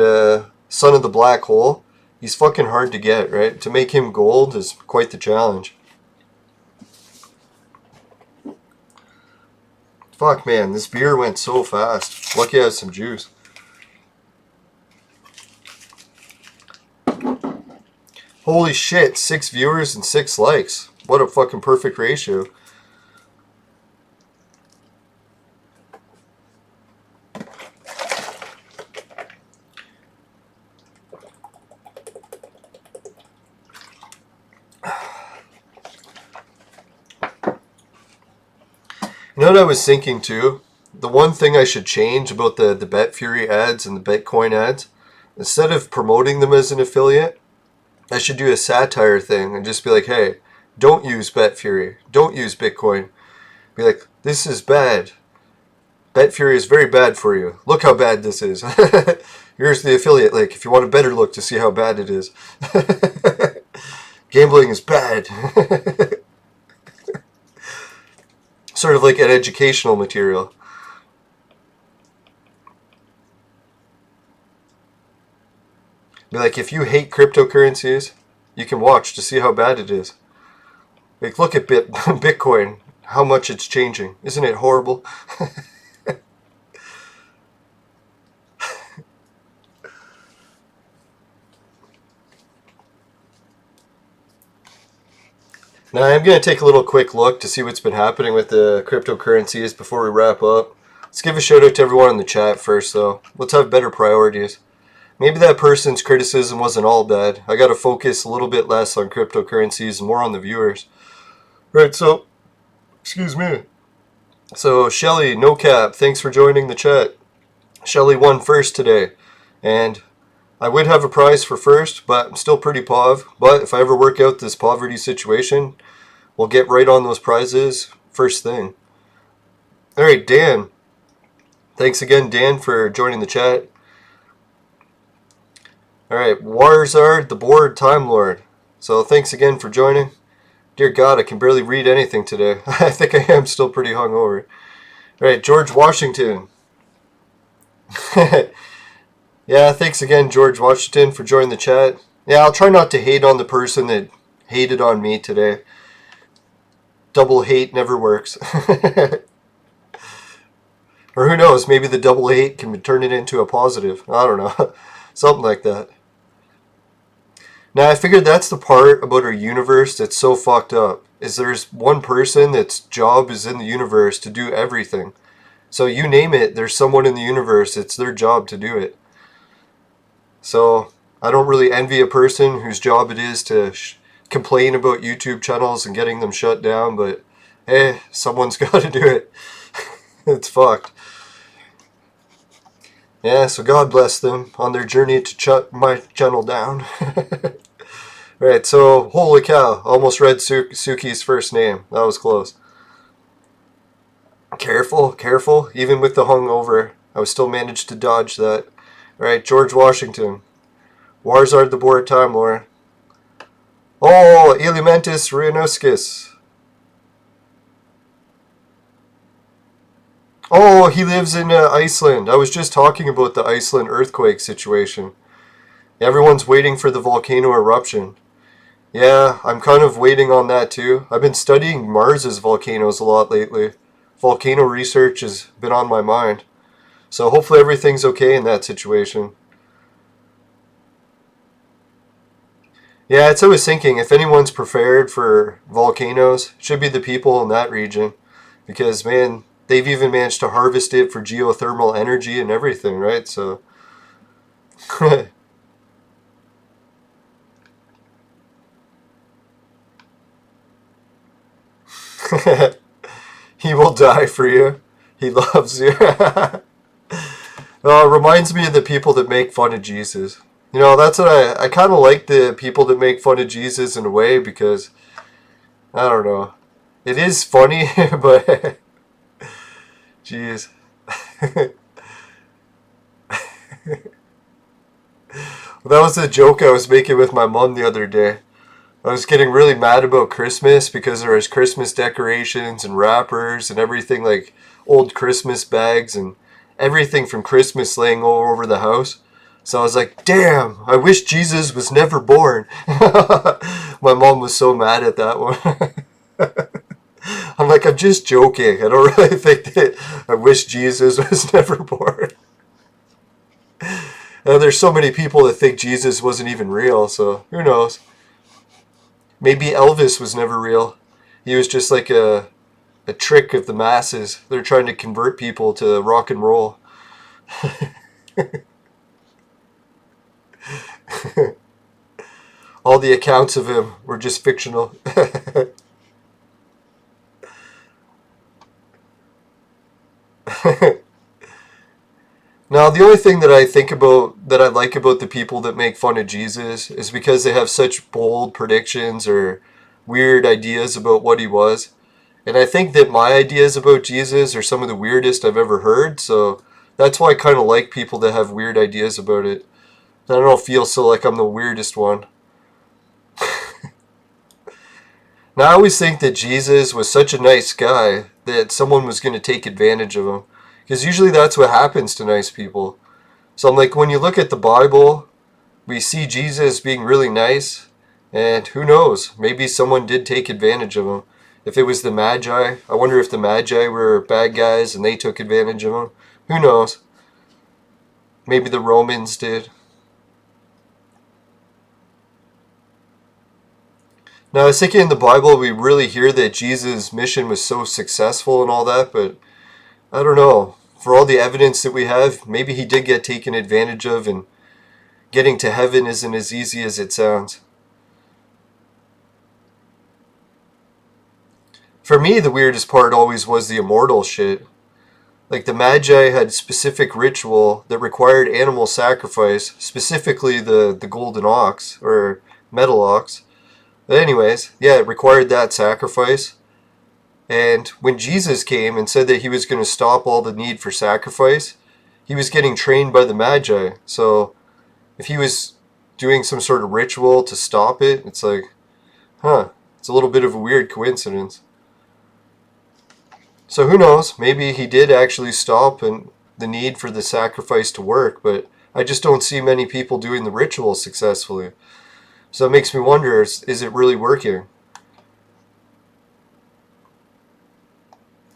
Son of the Black Hole? He's fucking hard to get, right? To make him gold is quite the challenge. Fuck, man, this beer went so fast. Lucky I have some juice. Holy shit, 6 viewers and 6 likes. What a fucking perfect ratio. You know what I was thinking too? The one thing I should change about the BetFury ads and the Bitcoin ads, instead of promoting them as an affiliate, I should do a satire thing and just be like, hey, don't use BetFury. Don't use Bitcoin. Be like, this is bad. BetFury is very bad for you. Look how bad this is. Here's the affiliate link if you want a better look to see how bad it is. Gambling is bad. Sort of like an educational material. Be like, if you hate cryptocurrencies, you can watch to see how bad it is. Like, look at Bitcoin, how much it's changing. Isn't it horrible? Now, I'm going to take a little quick look to see what's been happening with the cryptocurrencies before we wrap up. Let's give a shout out to everyone in the chat first, though. Let's have better priorities. Maybe that person's criticism wasn't all bad. I got to focus a little bit less on cryptocurrencies and more on the viewers. Right, so, excuse me. So, Shelly, no cap, thanks for joining the chat. Shelly won first today, and I would have a prize for first, but I'm still pretty pov. But if I ever work out this poverty situation, we'll get right on those prizes first thing. Alright, Dan. Thanks again, Dan, for joining the chat. Alright, Warzard, the Board Time Lord. So thanks again for joining. Dear God, I can barely read anything today. I think I am still pretty hungover. Alright, George Washington. Yeah, thanks again, George Washington, for joining the chat. Yeah, I'll try not to hate on the person that hated on me today. Double hate never works. Or who knows, maybe the double hate can turn it into a positive. I don't know. Something like that. Now, I figured that's the part about our universe that's so fucked up, is there's one person that's job is in the universe to do everything. So you name it, there's someone in the universe, it's their job to do it. So I don't really envy a person whose job it is to complain about YouTube channels and getting them shut down, but hey, someone's got to do it. It's fucked. Yeah, so God bless them on their journey to shut my channel down. Right, so holy cow, almost read Suki's first name. That was close. Careful, careful. Even with the hungover, I was still managed to dodge that. Right, George Washington. Warzard the Board Time Lord. Oh, Elementus Rhinoskis. Oh, he lives in Iceland. I was just talking about the Iceland earthquake situation. Everyone's waiting for the volcano eruption. Yeah, I'm kind of waiting on that too. I've been studying Mars's volcanoes a lot lately. Volcano research has been on my mind. So hopefully everything's okay in that situation. Yeah, it's I was thinking, if anyone's prepared for volcanoes, it should be the people in that region. Because, man, they've even managed to harvest it for geothermal energy and everything, right? So, he will die for you. He loves you. It reminds me of the people that make fun of Jesus. You know, that's what I kind of like the people that make fun of Jesus in a way because, I don't know. It is funny, but, jeez. That was a joke I was making with my mom the other day. I was getting really mad about Christmas because there was Christmas decorations and wrappers and everything like old Christmas bags and everything from Christmas laying all over the house. So I was like, damn, I wish Jesus was never born. My mom was so mad at that one. I'm like, I'm just joking. I don't really think that I wish Jesus was never born. There's so many people that think Jesus wasn't even real, so who knows. Maybe Elvis was never real. He was just like a trick of the masses. They're trying to convert people to rock and roll. All the accounts of him were just fictional. Now, the only thing that I think about, that I like about the people that make fun of Jesus is because they have such bold predictions or weird ideas about what he was. And I think that my ideas about Jesus are some of the weirdest I've ever heard, so that's why I kind of like people that have weird ideas about it. I don't feel so like I'm the weirdest one. Now, I always think that Jesus was such a nice guy that someone was going to take advantage of him. Because usually that's what happens to nice people. So I'm like, when you look at the Bible, we see Jesus being really nice. And who knows, maybe someone did take advantage of him. If it was the Magi, I wonder if the Magi were bad guys and they took advantage of him. Who knows? Maybe the Romans did. Now, I was thinking in the Bible, we really hear that Jesus' mission was so successful and all that, but I don't know. For all the evidence that we have, maybe he did get taken advantage of, and getting to heaven isn't as easy as it sounds. For me, the weirdest part always was the immortal shit. Like, the Magi had specific ritual that required animal sacrifice, specifically the golden ox, or metal ox. But anyways, yeah, it required that sacrifice. And when Jesus came and said that he was going to stop all the need for sacrifice, he was getting trained by the Magi. So if he was doing some sort of ritual to stop it. It's like, huh, it's a little bit of a weird coincidence. So who knows, maybe he did actually stop and the need for the sacrifice to work, but I just don't see many people doing the ritual successfully. So it makes me wonder, is it really working?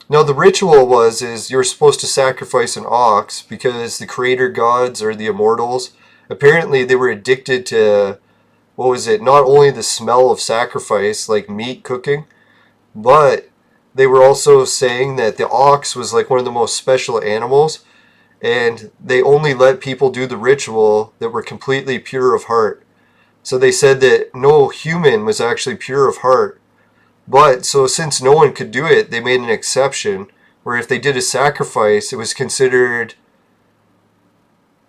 Now the ritual is you're supposed to sacrifice an ox because the creator gods or the immortals, apparently they were addicted to, what was it, not only the smell of sacrifice, like meat cooking, but they were also saying that the ox was like one of the most special animals, and they only let people do the ritual that were completely pure of heart. So they said that no human was actually pure of heart. But so since no one could do it, they made an exception where if they did a sacrifice, it was considered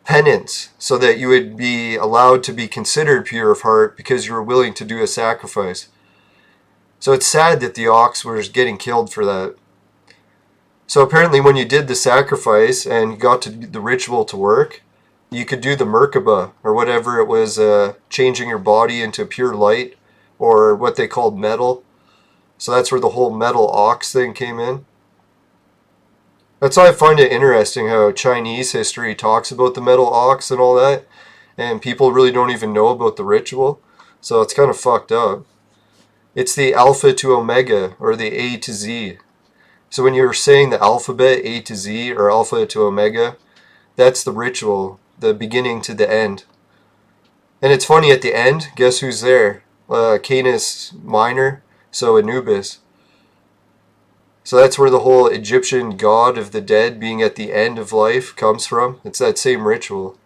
penance, so that you would be allowed to be considered pure of heart because you were willing to do a sacrifice. So it's sad that the ox was getting killed for that. So apparently when you did the sacrifice and you got to the ritual to work, you could do the Merkaba, or whatever it was, changing your body into pure light, or what they called metal. So that's where the whole metal ox thing came in. That's why I find it interesting how Chinese history talks about the metal ox and all that, and people really don't even know about the ritual. So it's kind of fucked up. It's the alpha to omega, or the A to Z. So when you're saying the alphabet, A to Z, or alpha to omega, that's the ritual, the beginning to the end. And it's funny, at the end, guess who's there? Canis Minor, so Anubis. So that's where the whole Egyptian god of the dead being at the end of life comes from. It's that same ritual.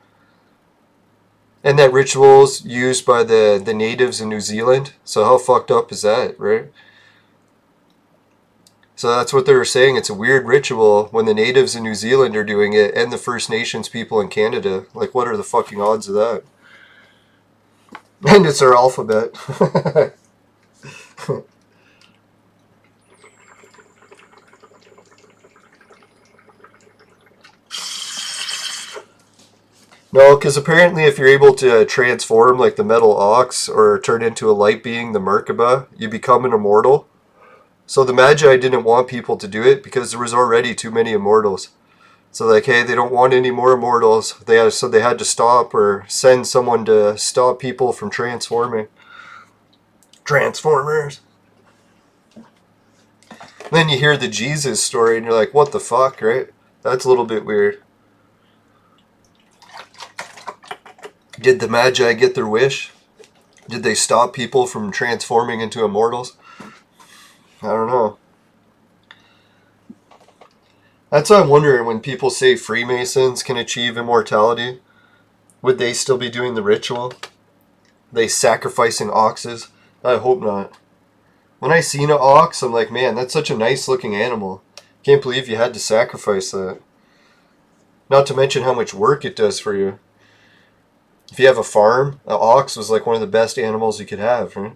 And that ritual's used by the natives in New Zealand. So how fucked up is that, right? So that's what they were saying. It's a weird ritual when the natives in New Zealand are doing it and the First Nations people in Canada. Like, what are the fucking odds of that? And it's our alphabet. No, because apparently if you're able to transform like the metal ox or turn into a light being, the Merkaba, you become an immortal. So the Magi didn't want people to do it because there was already too many immortals. So like, hey, they don't want any more immortals. So they had to stop or send someone to stop people from transforming. Transformers. Then you hear the Jesus story and you're like, what the fuck, right? That's a little bit weird. Did the Magi get their wish? Did they stop people from transforming into immortals? I don't know. That's why I'm wondering, when people say Freemasons can achieve immortality, would they still be doing the ritual? They sacrificing oxes? I hope not. When I seen an ox, I'm like, man, that's such a nice looking animal. Can't believe you had to sacrifice that. Not to mention how much work it does for you. If you have a farm, an ox was like one of the best animals you could have, right?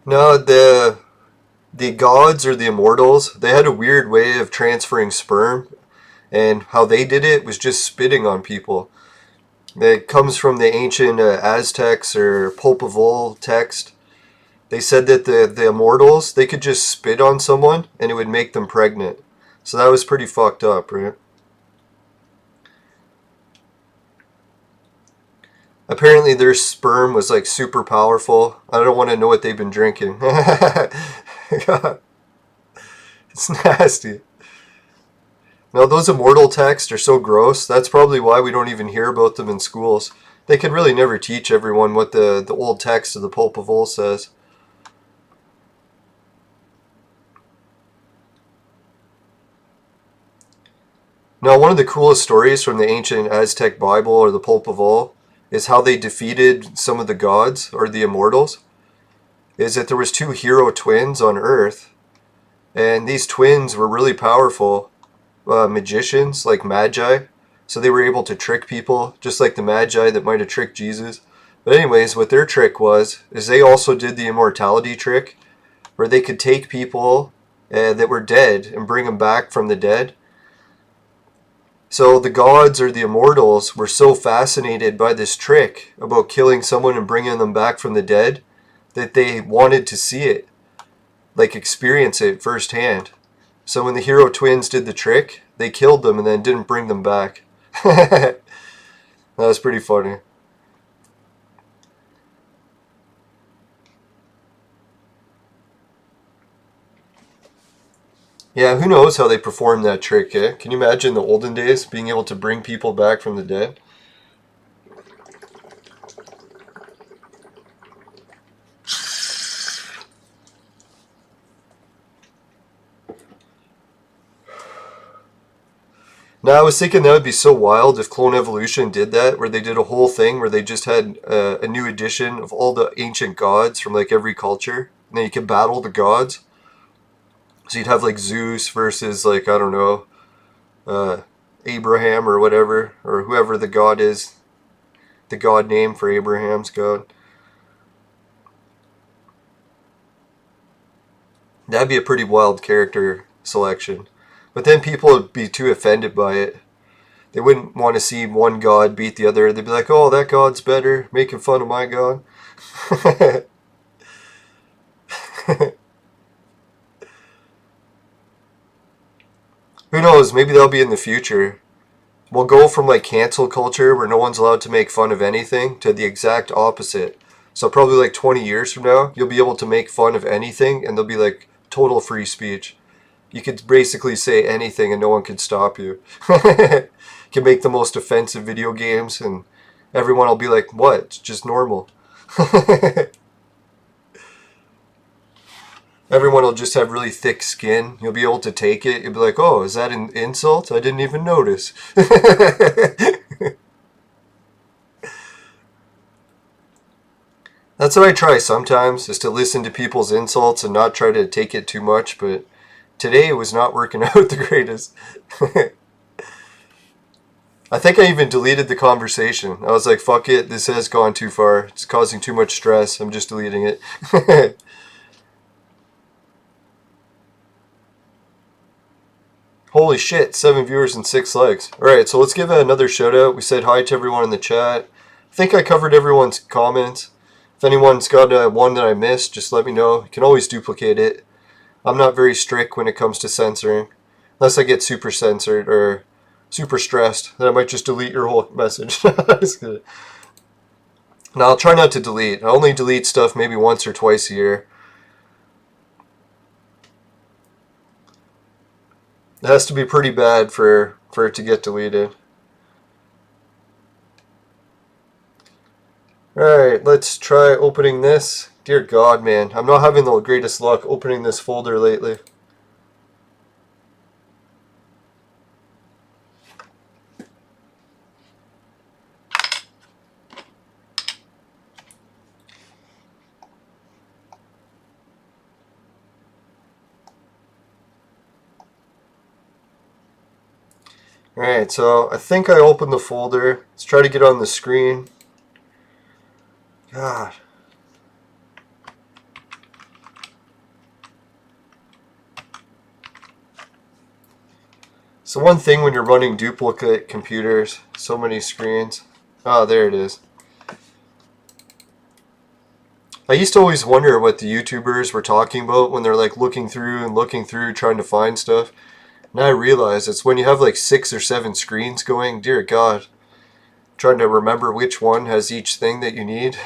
No, the gods or the immortals, they had a weird way of transferring sperm, and how they did it was just spitting on people. It comes from the ancient Aztecs or Popol text. They said that the immortals, they could just spit on someone and it would make them pregnant. So that was pretty fucked up, right? Apparently their sperm was like super powerful. I don't want to know what they've been drinking. God. It's nasty. Now those immortal texts are so gross. That's probably why we don't even hear about them in schools. They could really never teach everyone what the old text of the Popol says. Now one of the coolest stories from the ancient Aztec Bible or the Popol is how they defeated some of the gods or the immortals. Is that there was two hero twins on Earth, and these twins were really powerful magicians, like magi. So they were able to trick people, just like the Magi that might have tricked Jesus. But anyways, what their trick was, is they also did the immortality trick, where they could take people that were dead and bring them back from the dead. So the gods or the immortals were so fascinated by this trick about killing someone and bringing them back from the dead that they wanted to see it, like experience it firsthand. So when the hero twins did the trick, they killed them and then didn't bring them back. That was pretty funny. Yeah, who knows how they performed that trick, eh? Can you imagine the olden days being able to bring people back from the dead? Now, I was thinking that would be so wild if Clone Evolution did that, where they did a whole thing where they just had a new edition of all the ancient gods from like every culture, and then you could battle the gods. So you'd have like Zeus versus like, I don't know, Abraham or whatever, or whoever the god is, the god name for Abraham's god. That'd be a pretty wild character selection. But then people would be too offended by it. They wouldn't want to see one god beat the other. They'd be like, oh, that god's better, making fun of my god. Who knows, maybe that'll be in the future. We'll go from like cancel culture, where no one's allowed to make fun of anything, to the exact opposite. So probably like 20 years from now, you'll be able to make fun of anything, and there'll be like total free speech. You could basically say anything and no one could stop you. You can make the most offensive video games and everyone will be like, what? It's just normal. Everyone will just have really thick skin. You'll be able to take it. You'll be like, oh, is that an insult? I didn't even notice. That's what I try sometimes, is to listen to people's insults and not try to take it too much, but today it was not working out the greatest. I think I even deleted the conversation. I was like, fuck it, this has gone too far. It's causing too much stress. I'm just deleting it. Holy shit, 7 viewers and 6 likes. Alright, so let's give another shout out. We said hi to everyone in the chat. I think I covered everyone's comments. If anyone's got one that I missed, just let me know. You can always duplicate it. I'm not very strict when it comes to censoring. Unless I get super censored or super stressed, then I might just delete your whole message. No, I'll try not to delete. I only delete stuff maybe once or twice a year. It has to be pretty bad for it to get deleted. Alright, let's try opening this. Dear God, man. I'm not having the greatest luck opening this folder lately. Alright, so I think I opened the folder. Let's try to get on the screen. God. So one thing when you're running duplicate computers, so many screens. Oh, there it is. I used to always wonder what the YouTubers were talking about when they're like looking through trying to find stuff. Now I realize it's when you have like 6 or 7 screens going, dear God, trying to remember which one has each thing that you need.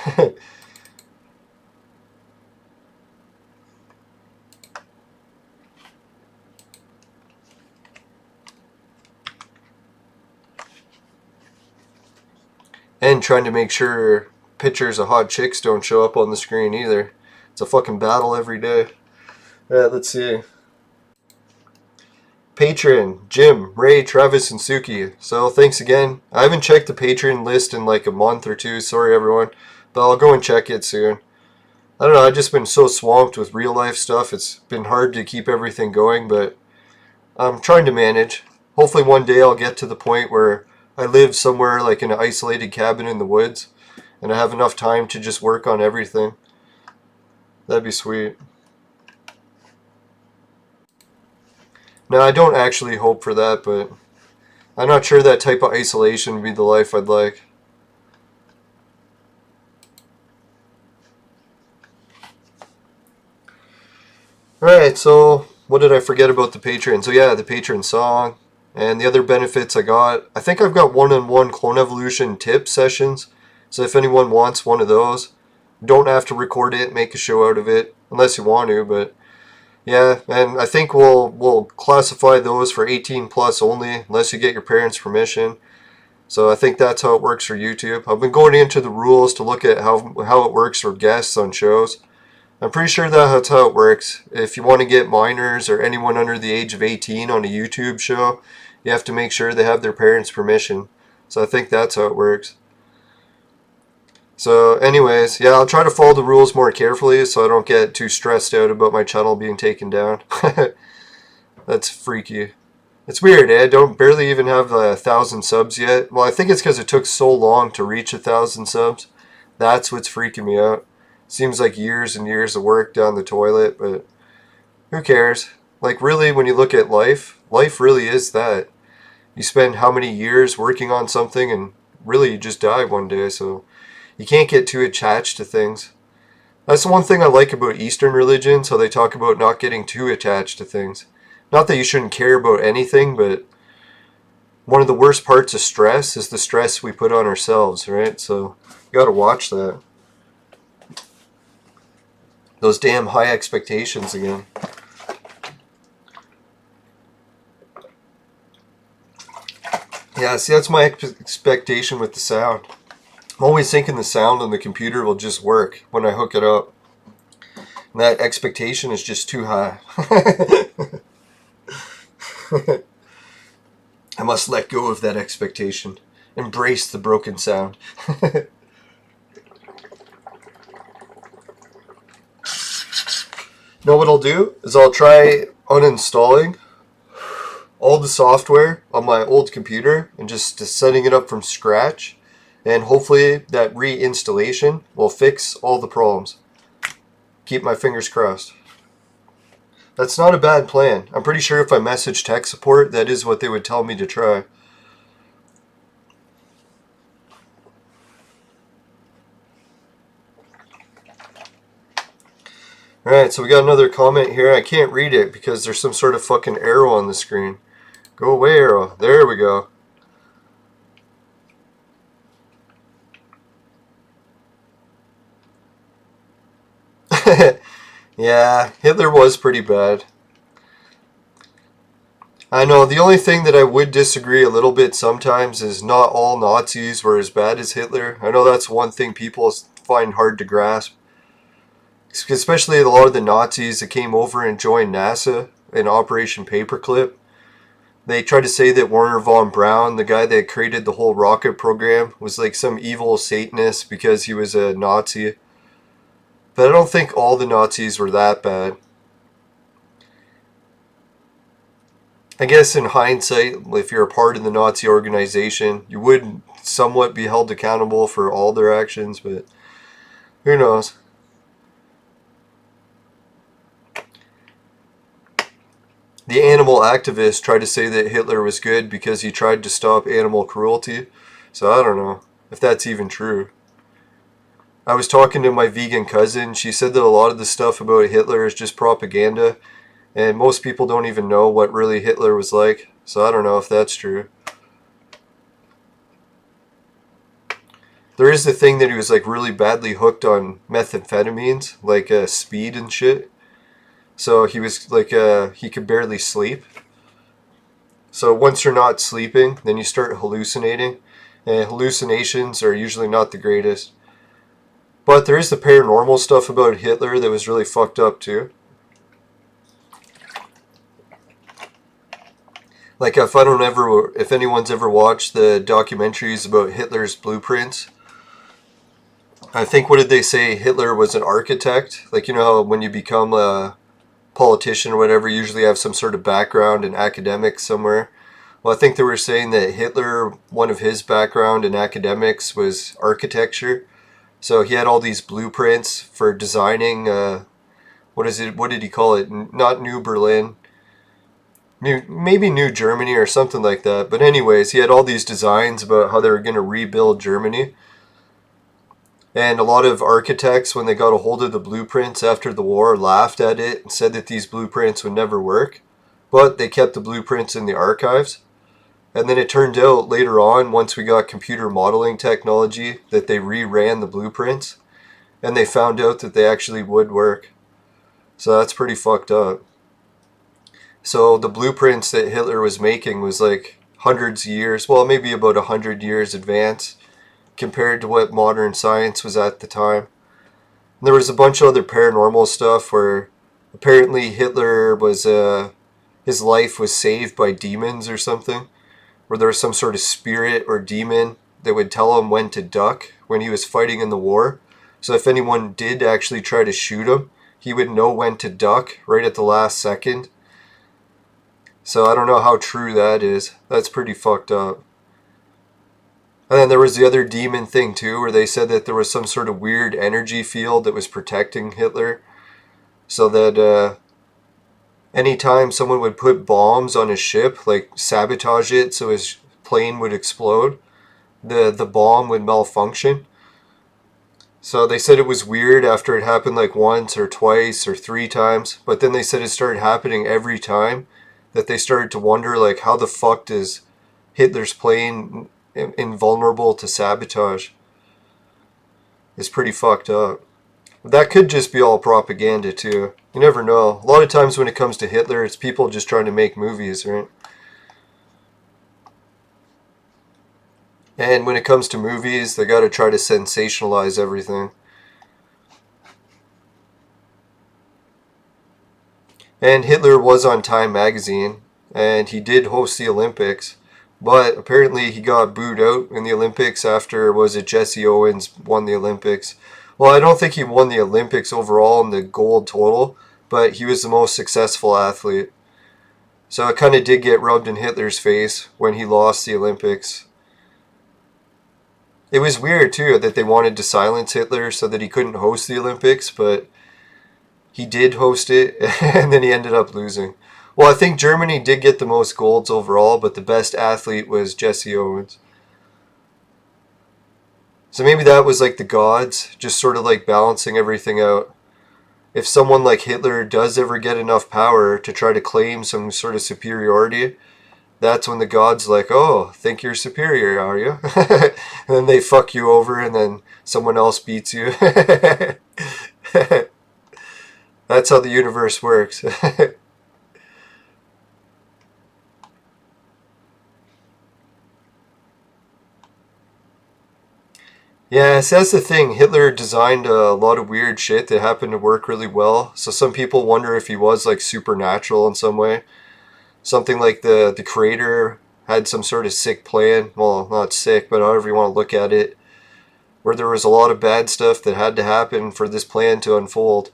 And trying to make sure pictures of hot chicks don't show up on the screen either. It's a fucking battle every day. Alright, let's see. Patreon, Jim, Ray, Travis, and Suki. So thanks again. I haven't checked the Patreon list in like a month or two. Sorry everyone. But I'll go and check it soon. I don't know, I've just been so swamped with real life stuff. It's been hard to keep everything going, but I'm trying to manage. Hopefully one day I'll get to the point where I live somewhere like in an isolated cabin in the woods, and I have enough time to just work on everything. That'd be sweet. Now, I don't actually hope for that, but I'm not sure that type of isolation would be the life I'd like. Alright, so what did I forget about the Patreon? So yeah, the Patreon song and the other benefits I got. I think I've got one-on-one clone evolution tip sessions. So if anyone wants one of those, don't have to record it, make a show out of it, unless you want to, but yeah, and I think we'll classify those for 18 plus only, unless you get your parents' permission. So I think that's how it works for YouTube. I've been going into the rules to look at how it works for guests on shows. I'm pretty sure that's how it works. If you want to get minors or anyone under the age of 18 on a YouTube show, you have to make sure they have their parents' permission. So I think that's how it works. So anyways, yeah, I'll try to follow the rules more carefully so I don't get too stressed out about my channel being taken down. That's freaky. It's weird, eh? I don't barely even have 1,000 subs yet. Well, I think it's because it took so long to reach 1,000 subs. That's what's freaking me out. Seems like years and years of work down the toilet, but who cares? Like, really, when you look at life, life really is that. You spend how many years working on something and really you just die one day, so you can't get too attached to things. That's the one thing I like about Eastern religions, how they talk about not getting too attached to things. Not that you shouldn't care about anything, but one of the worst parts of stress is the stress we put on ourselves, right? So you gotta watch that. Those damn high expectations again. Yeah, see, that's my expectation with the sound. I'm always thinking the sound on the computer will just work when I hook it up. And that expectation is just too high. I must let go of that expectation. Embrace the broken sound. Know what I'll do is I'll try uninstalling all the software on my old computer and just setting it up from scratch, and hopefully that reinstallation will fix all the problems. Keep my fingers crossed. That's not a bad plan. I'm pretty sure if I message tech support, that is what they would tell me to try. Alright, so we got another comment here. I can't read it because there's some sort of fucking arrow on the screen. Go away, arrow. There we go. Yeah, Hitler was pretty bad. I know, the only thing that I would disagree a little bit sometimes is not all Nazis were as bad as Hitler. I know that's one thing people find hard to grasp. Especially a lot of the Nazis that came over and joined NASA in Operation Paperclip. They tried to say that Werner von Braun, the guy that created the whole rocket program, was like some evil Satanist because he was a Nazi. But I don't think all the Nazis were that bad. I guess in hindsight, if you're a part of the Nazi organization, you would somewhat be held accountable for all their actions, but who knows? The animal activists tried to say that Hitler was good because he tried to stop animal cruelty. So I don't know if that's even true. I was talking to my vegan cousin. She said that a lot of the stuff about Hitler is just propaganda. And most people don't even know what really Hitler was like. So I don't know if that's true. There is the thing that he was like really badly hooked on methamphetamines, like speed and shit. So he was like, he could barely sleep. So once you're not sleeping, then you start hallucinating. And hallucinations are usually not the greatest. But there is the paranormal stuff about Hitler that was really fucked up too. Like if anyone's ever watched the documentaries about Hitler's blueprints, I think, what did they say? Hitler was an architect. Like, you know, when you become a politician or whatever, you usually have some sort of background in academics somewhere. Well, I think they were saying that Hitler, one of his background in academics was architecture. So he had all these blueprints for designing, what is it? What did he call it? Not New Berlin. Maybe New Germany or something like that. But anyways, he had all these designs about how they were going to rebuild Germany. And a lot of architects, when they got a hold of the blueprints after the war, laughed at it and said that these blueprints would never work. But they kept the blueprints in the archives. And then it turned out later on, once we got computer modeling technology, that they reran the blueprints. And they found out that they actually would work. So that's pretty fucked up. So the blueprints that Hitler was making was like hundreds of years, well, maybe about 100 years advanced compared to what modern science was at the time. And there was a bunch of other paranormal stuff where apparently Hitler was, his life was saved by demons or something, where there was some sort of spirit or demon that would tell him when to duck when he was fighting in the war. So if anyone did actually try to shoot him, he would know when to duck right at the last second. So I don't know how true that is. That's pretty fucked up. And then there was the other demon thing too, where they said that there was some sort of weird energy field that was protecting Hitler. So that anytime someone would put bombs on his ship, like sabotage it so his plane would explode, the bomb would malfunction. So they said it was weird after it happened like once or twice or 3 times. But then they said it started happening every time. That they started to wonder, like, how the fuck does Hitler's plane invulnerable to sabotage? It's pretty fucked up. That could just be all propaganda too. You never know. A lot of times when it comes to Hitler, it's people just trying to make movies, right? And when it comes to movies, they gotta try to sensationalize everything. And Hitler was on Time magazine, and he did host the Olympics, but apparently he got booed out in the Olympics after, was it Jesse Owens won the Olympics? Well, I don't think he won the Olympics overall in the gold total, but he was the most successful athlete. So it kind of did get rubbed in Hitler's face when he lost the Olympics. It was weird too that they wanted to silence Hitler so that he couldn't host the Olympics, but he did host it, and then he ended up losing. Well, I think Germany did get the most golds overall, but the best athlete was Jesse Owens. So maybe that was like the gods, just sort of like balancing everything out. If someone like Hitler does ever get enough power to try to claim some sort of superiority, that's when the gods like, oh, think you're superior, are you? And then they fuck you over, and then someone else beats you. That's how the universe works. Yeah, so that's the thing. Hitler designed a lot of weird shit that happened to work really well. So some people wonder if he was like supernatural in some way. Something like the creator had some sort of sick plan. Well, not sick, but however you want to look at it. Where there was a lot of bad stuff that had to happen for this plan to unfold.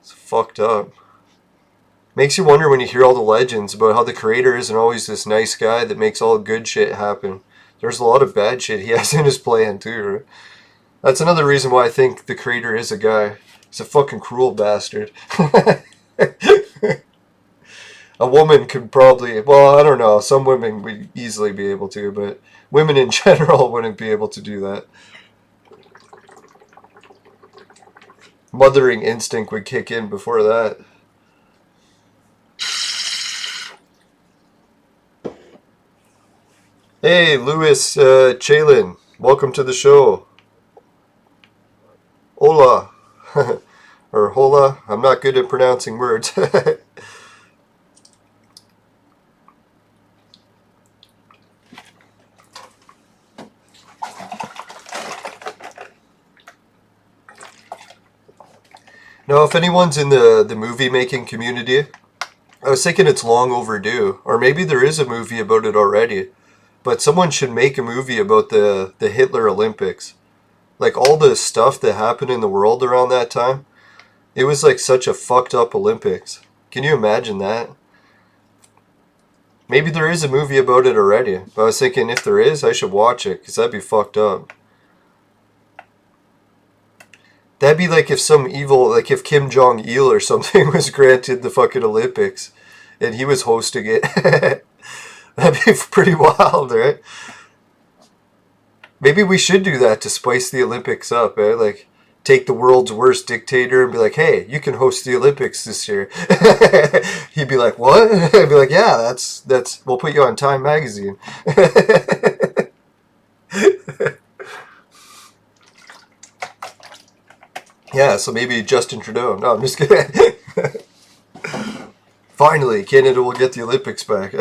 It's fucked up. Makes you wonder when you hear all the legends about how the creator isn't always this nice guy that makes all good shit happen. There's a lot of bad shit he has in his plan too, right? That's another reason why I think the creator is a guy. He's a fucking cruel bastard. A woman could probably, well, I don't know, some women would easily be able to, but women in general wouldn't be able to do that. Mothering instinct would kick in before that. Hey, Louis Chalin, welcome to the show. Hola. Or hola, I'm not good at pronouncing words. Now, if anyone's in the movie making community, I was thinking it's long overdue. Or maybe there is a movie about it already. But someone should make a movie about the Hitler Olympics. Like all the stuff that happened in the world around that time. It was like such a fucked up Olympics. Can you imagine that? Maybe there is a movie about it already. But I was thinking if there is, I should watch it, because that'd be fucked up. That'd be like if some evil, like if Kim Jong-il or something was granted the fucking Olympics and he was hosting it. That'd be pretty wild, right? Maybe we should do that to spice the Olympics up, eh? Like, take the world's worst dictator and be like, hey, you can host the Olympics this year. He'd be like, what? I'd be like, yeah, that's we'll put you on Time Magazine. Yeah, so maybe Justin Trudeau. No, I'm just kidding. Finally, Canada will get the Olympics back.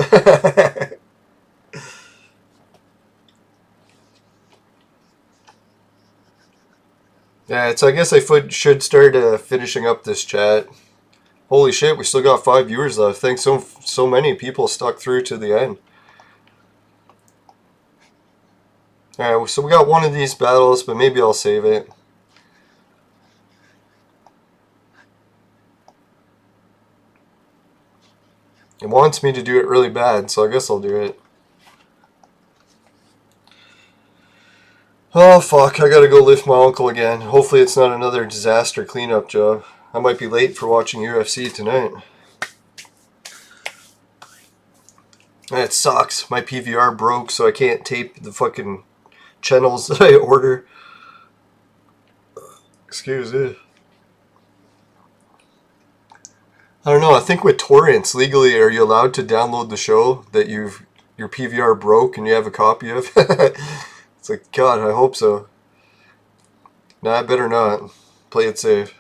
Yeah, so I guess I should start finishing up this chat. Holy shit, we still got 5 viewers left. Thanks so many people stuck through to the end. Alright, so we got one of these battles, but maybe I'll save it. It wants me to do it really bad, so I guess I'll do it. Oh fuck, I gotta go lift my uncle again. Hopefully it's not another disaster cleanup job. I might be late for watching UFC tonight. It sucks. My PVR broke, so I can't tape the fucking channels that I order. Excuse me. I don't know, I think with torrents, legally, are you allowed to download the show that your PVR broke and you have a copy of? It's like, God, I hope so. Nah, I better not. Play it safe.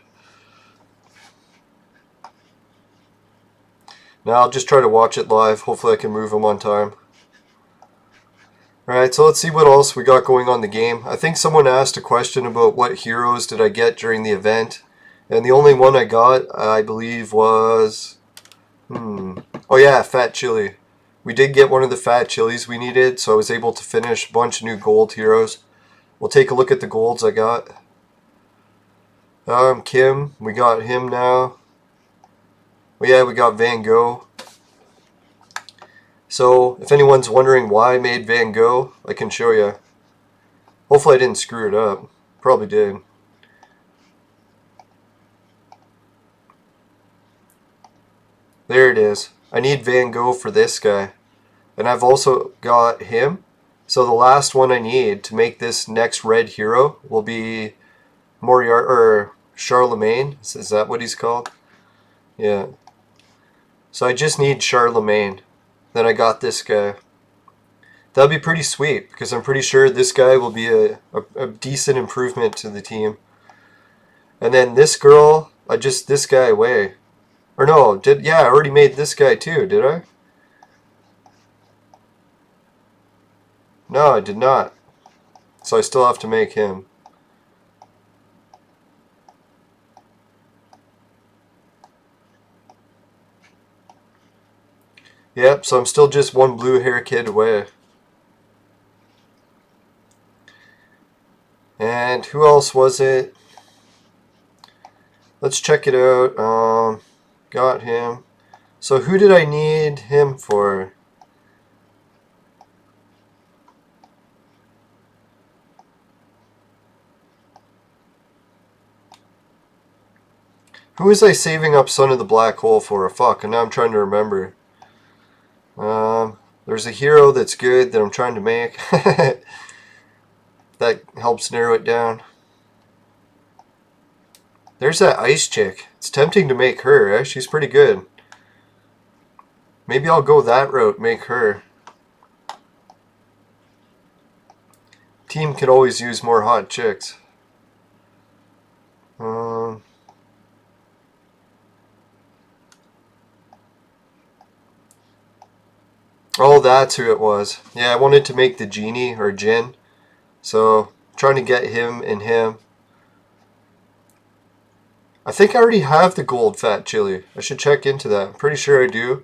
Now I'll just try to watch it live. Hopefully I can move them on time. Alright, so let's see what else we got going on the game. I think someone asked a question about what heroes did I get during the event. And the only one I got, I believe, was... Oh yeah, Fat Chili. We did get one of the Fat Chilies we needed, so I was able to finish a bunch of new gold heroes. We'll take a look at the golds I got. Kim, we got him now. Well, yeah, we got Van Gogh. So, if anyone's wondering why I made Van Gogh, I can show you. Hopefully I didn't screw it up. Probably did. There it is. I need Van Gogh for this guy. And I've also got him. So the last one I need to make this next red hero will be Charlemagne. Is that what he's called? Yeah. So I just need Charlemagne. Then I got this guy. That'll be pretty sweet, because I'm pretty sure this guy will be a decent improvement to the team. And then this girl, this guy away. Or no, I already made this guy too, did I? No, I did not. So I still have to make him. Yep, so I'm still just one blue hair kid away. And who else was it? Let's check it out. Got him. So who did I need him for? Who was I saving up Son of the Black Hole for? Fuck, and now I'm trying to remember. There's a hero that's good that I'm trying to make. That helps narrow it down. There's that ice chick. It's tempting to make her, eh? She's pretty good. Maybe I'll go that route, make her. Team could always use more hot chicks. Oh, that's who it was. Yeah, I wanted to make the genie, or Jin. So, trying to get him and him. I think I already have the gold Fat Chili. I should check into that. I'm pretty sure I do.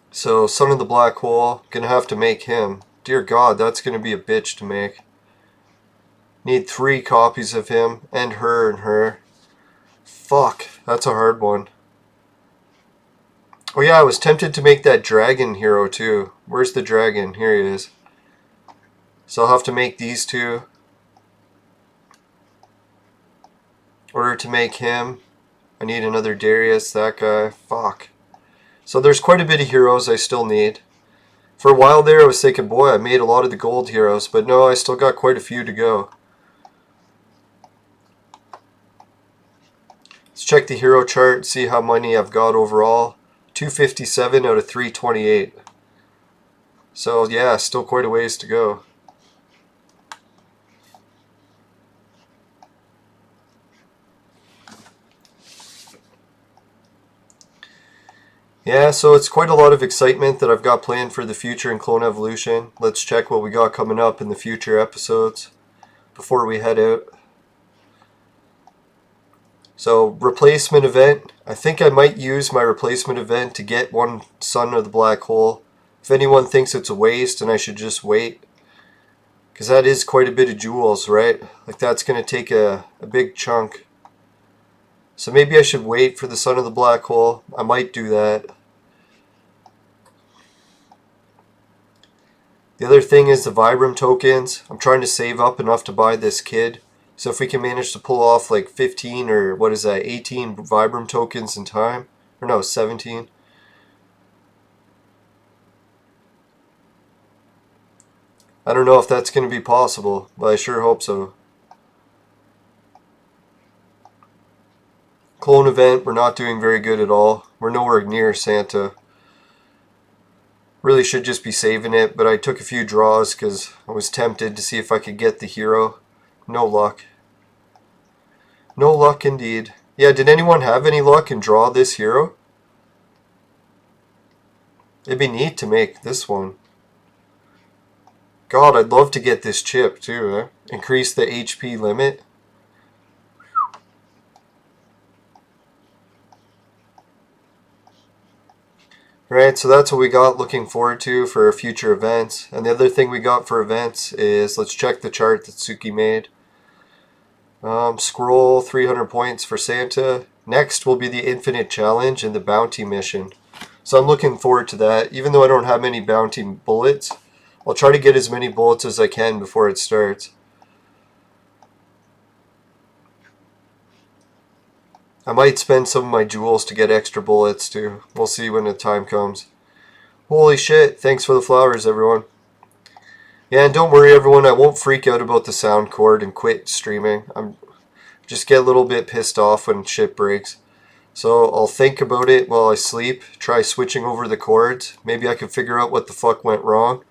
So, Son of the Black Hole. Gonna have to make him. Dear God, that's gonna be a bitch to make. Need 3 copies of him. And her and her. Fuck, that's a hard one. Oh yeah, I was tempted to make that dragon hero too. Where's the dragon? Here he is. So I'll have to make these two. In order to make him, I need another Darius, that guy. Fuck. So there's quite a bit of heroes I still need. For a while there I was thinking, boy, I made a lot of the gold heroes, but no, I still got quite a few to go. Let's check the hero chart, see how many I've got overall. 257 out of 328. So yeah, still quite a ways to go. Yeah, so it's quite a lot of excitement that I've got planned for the future in Clone Evolution. Let's check what we got coming up in the future episodes before we head out. So, replacement event. I think I might use my replacement event to get one Son of the Black Hole. If anyone thinks it's a waste and I should just wait. Because that is quite a bit of jewels, right? Like that's going to take a big chunk. So maybe I should wait for the Son of the Black Hole. I might do that. The other thing is the Vibram tokens. I'm trying to save up enough to buy this kid. So if we can manage to pull off like 15 or what is that, 18 Vibram tokens in time. Or no, 17. I don't know if that's going to be possible, but I sure hope so. Clone event, we're not doing very good at all. We're nowhere near Santa. Really should just be saving it, but I took a few draws because I was tempted to see if I could get the hero. No luck. No luck indeed. Yeah, did anyone have any luck and draw this hero? It'd be neat to make this one. God, I'd love to get this chip too, eh? Increase the HP limit. Right, so that's what we got looking forward to for future events. And the other thing we got for events is, let's check the chart that Suki made. Scroll 300 points for Santa. Next will be the Infinite Challenge and the Bounty Mission. So I'm looking forward to that. Even though I don't have many bounty bullets, I'll try to get as many bullets as I can before it starts. I might spend some of my jewels to get extra bullets too. We'll see when the time comes. Holy shit, thanks for the flowers everyone. Yeah, and don't worry everyone, I won't freak out about the sound cord and quit streaming. I'm just get a little bit pissed off when shit breaks. So I'll think about it while I sleep, try switching over the cords. Maybe I can figure out what the fuck went wrong.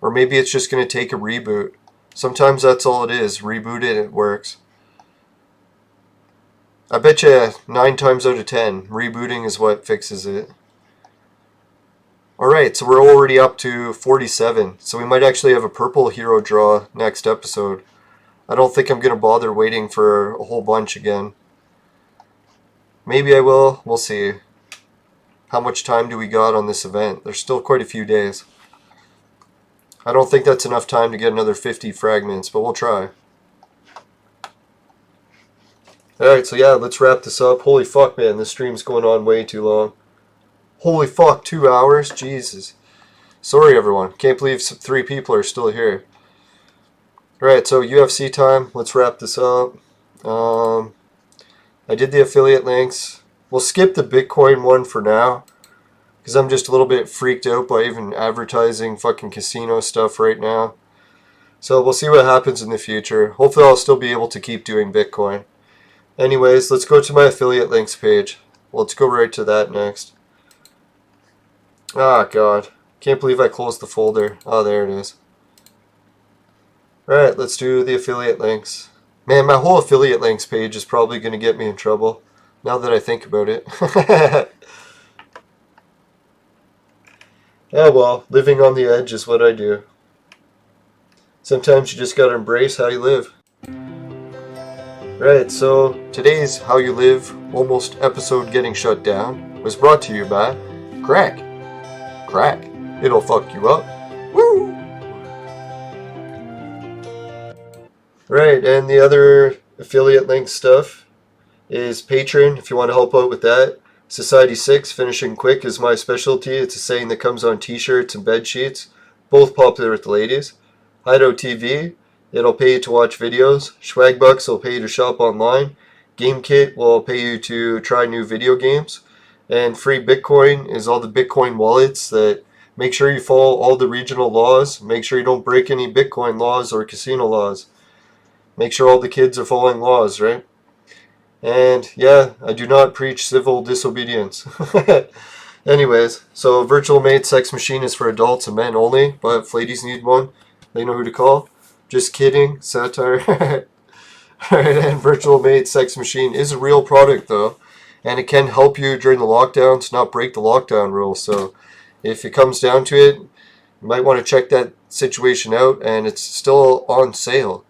Or maybe it's just going to take a reboot. Sometimes that's all it is, reboot it and it works. I bet you 9 times out of 10, rebooting is what fixes it. Alright, so we're already up to 47, so we might actually have a purple hero draw next episode. I don't think I'm going to bother waiting for a whole bunch again. Maybe I will, we'll see. How much time do we got on this event? There's still quite a few days. I don't think that's enough time to get another 50 fragments, but we'll try. Alright, so yeah, let's wrap this up. Holy fuck, man, this stream's going on way too long. Holy fuck, 2 hours? Jesus. Sorry, everyone. Can't believe 3 people are still here. Alright, so UFC time. Let's wrap this up. I did the affiliate links. We'll skip the Bitcoin one for now, because I'm just a little bit freaked out by even advertising fucking casino stuff right now. So we'll see what happens in the future. Hopefully I'll still be able to keep doing Bitcoin. Anyways, let's go to my affiliate links page. Let's go right to that next. Ah, God. Can't believe I closed the folder. Oh, there it is. Alright, let's do the affiliate links. Man, my whole affiliate links page is probably going to get me in trouble, now that I think about it. Yeah, well, living on the edge is what I do. Sometimes you just gotta embrace how you live. Right, so today's How You Live almost episode getting shut down was brought to you by Crack. Crack. It'll fuck you up. Woo! Right, and the other affiliate link stuff is Patreon, if you want to help out with that. Society 6, finishing quick is my specialty. It's a saying that comes on t-shirts and bed sheets, both popular with the ladies. Hideout TV, it'll pay you to watch videos. Swagbucks will pay you to shop online. GameKit will pay you to try new video games. And Free Bitcoin is all the Bitcoin wallets that make sure you follow all the regional laws. Make sure you don't break any Bitcoin laws or casino laws. Make sure all the kids are following laws, right? And yeah, I do not preach civil disobedience. Anyways, so Virtual Maid Sex Machine is for adults and men only, but if ladies need one, they know who to call. Just kidding, satire. Alright, and Virtual Maid Sex Machine is a real product though, and it can help you during the lockdowns not break the lockdown rules. So if it comes down to it, you might want to check that situation out, and it's still on sale.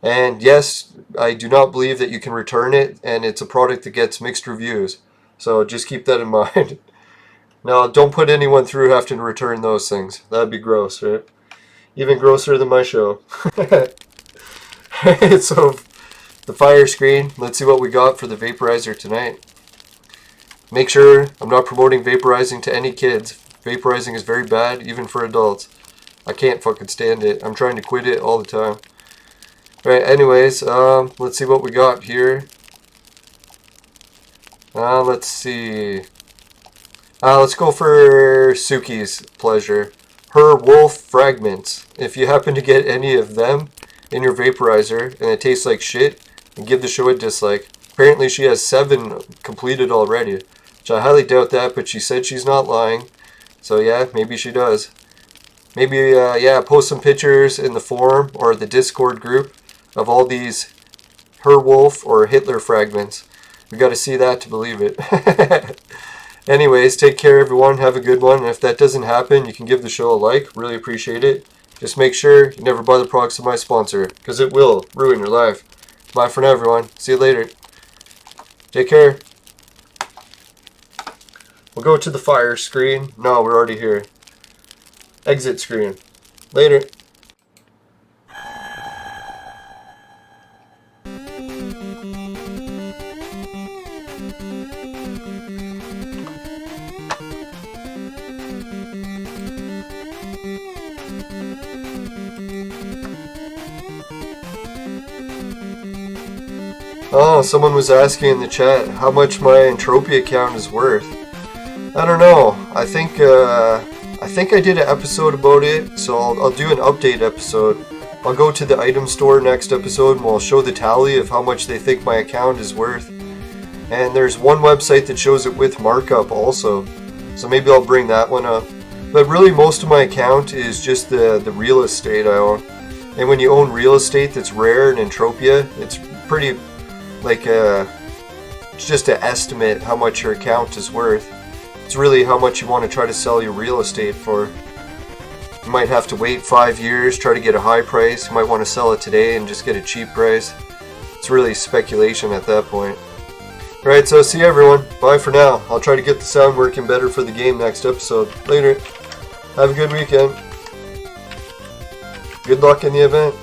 And yes, I do not believe that you can return it, and it's a product that gets mixed reviews. So just keep that in mind. Now, don't put anyone through having to return those things. That'd be gross, right? Even grosser than my show. So, the fire screen. Let's see what we got for the vaporizer tonight. Make sure I'm not promoting vaporizing to any kids. Vaporizing is very bad, even for adults. I can't fucking stand it. I'm trying to quit it all the time. Right, anyways, let's see what we got here. Let's see. Let's go for Suki's pleasure. Her wolf fragments. If you happen to get any of them in your vaporizer and it tastes like shit, then give the show a dislike. Apparently she has 7 completed already, which I highly doubt that, but she said she's not lying. So yeah, maybe she does. Maybe, yeah, post some pictures in the forum or the Discord group of all these her wolf or Hitler fragments. We got to see that to believe it. Anyways, take care everyone. Have a good one. And if that doesn't happen, you can give the show a like. Really appreciate it. Just make sure you never buy the products of my sponsor, because it will ruin your life. Bye for now, everyone. See you later. Take care. We'll go to the fire screen. No, we're already here. Exit screen. Later. Oh, someone was asking in the chat how much my Entropia account is worth. I don't know. I think I did an episode about it, so I'll do an update episode. I'll go to the item store next episode and we'll show the tally of how much they think my account is worth. And there's one website that shows it with markup also, so maybe I'll bring that one up. But really most of my account is just the real estate I own. And when you own real estate that's rare in Entropia, it's pretty like it's just an estimate how much your account is worth. It's really how much you want to try to sell your real estate for. You might have to wait 5 years, try to get a high price. You might want to sell it today and just get a cheap price. It's really speculation at that point. Alright, so see you everyone. Bye for now. I'll try to get the sound working better for the game next episode. Later. Have a good weekend. Good luck in the event.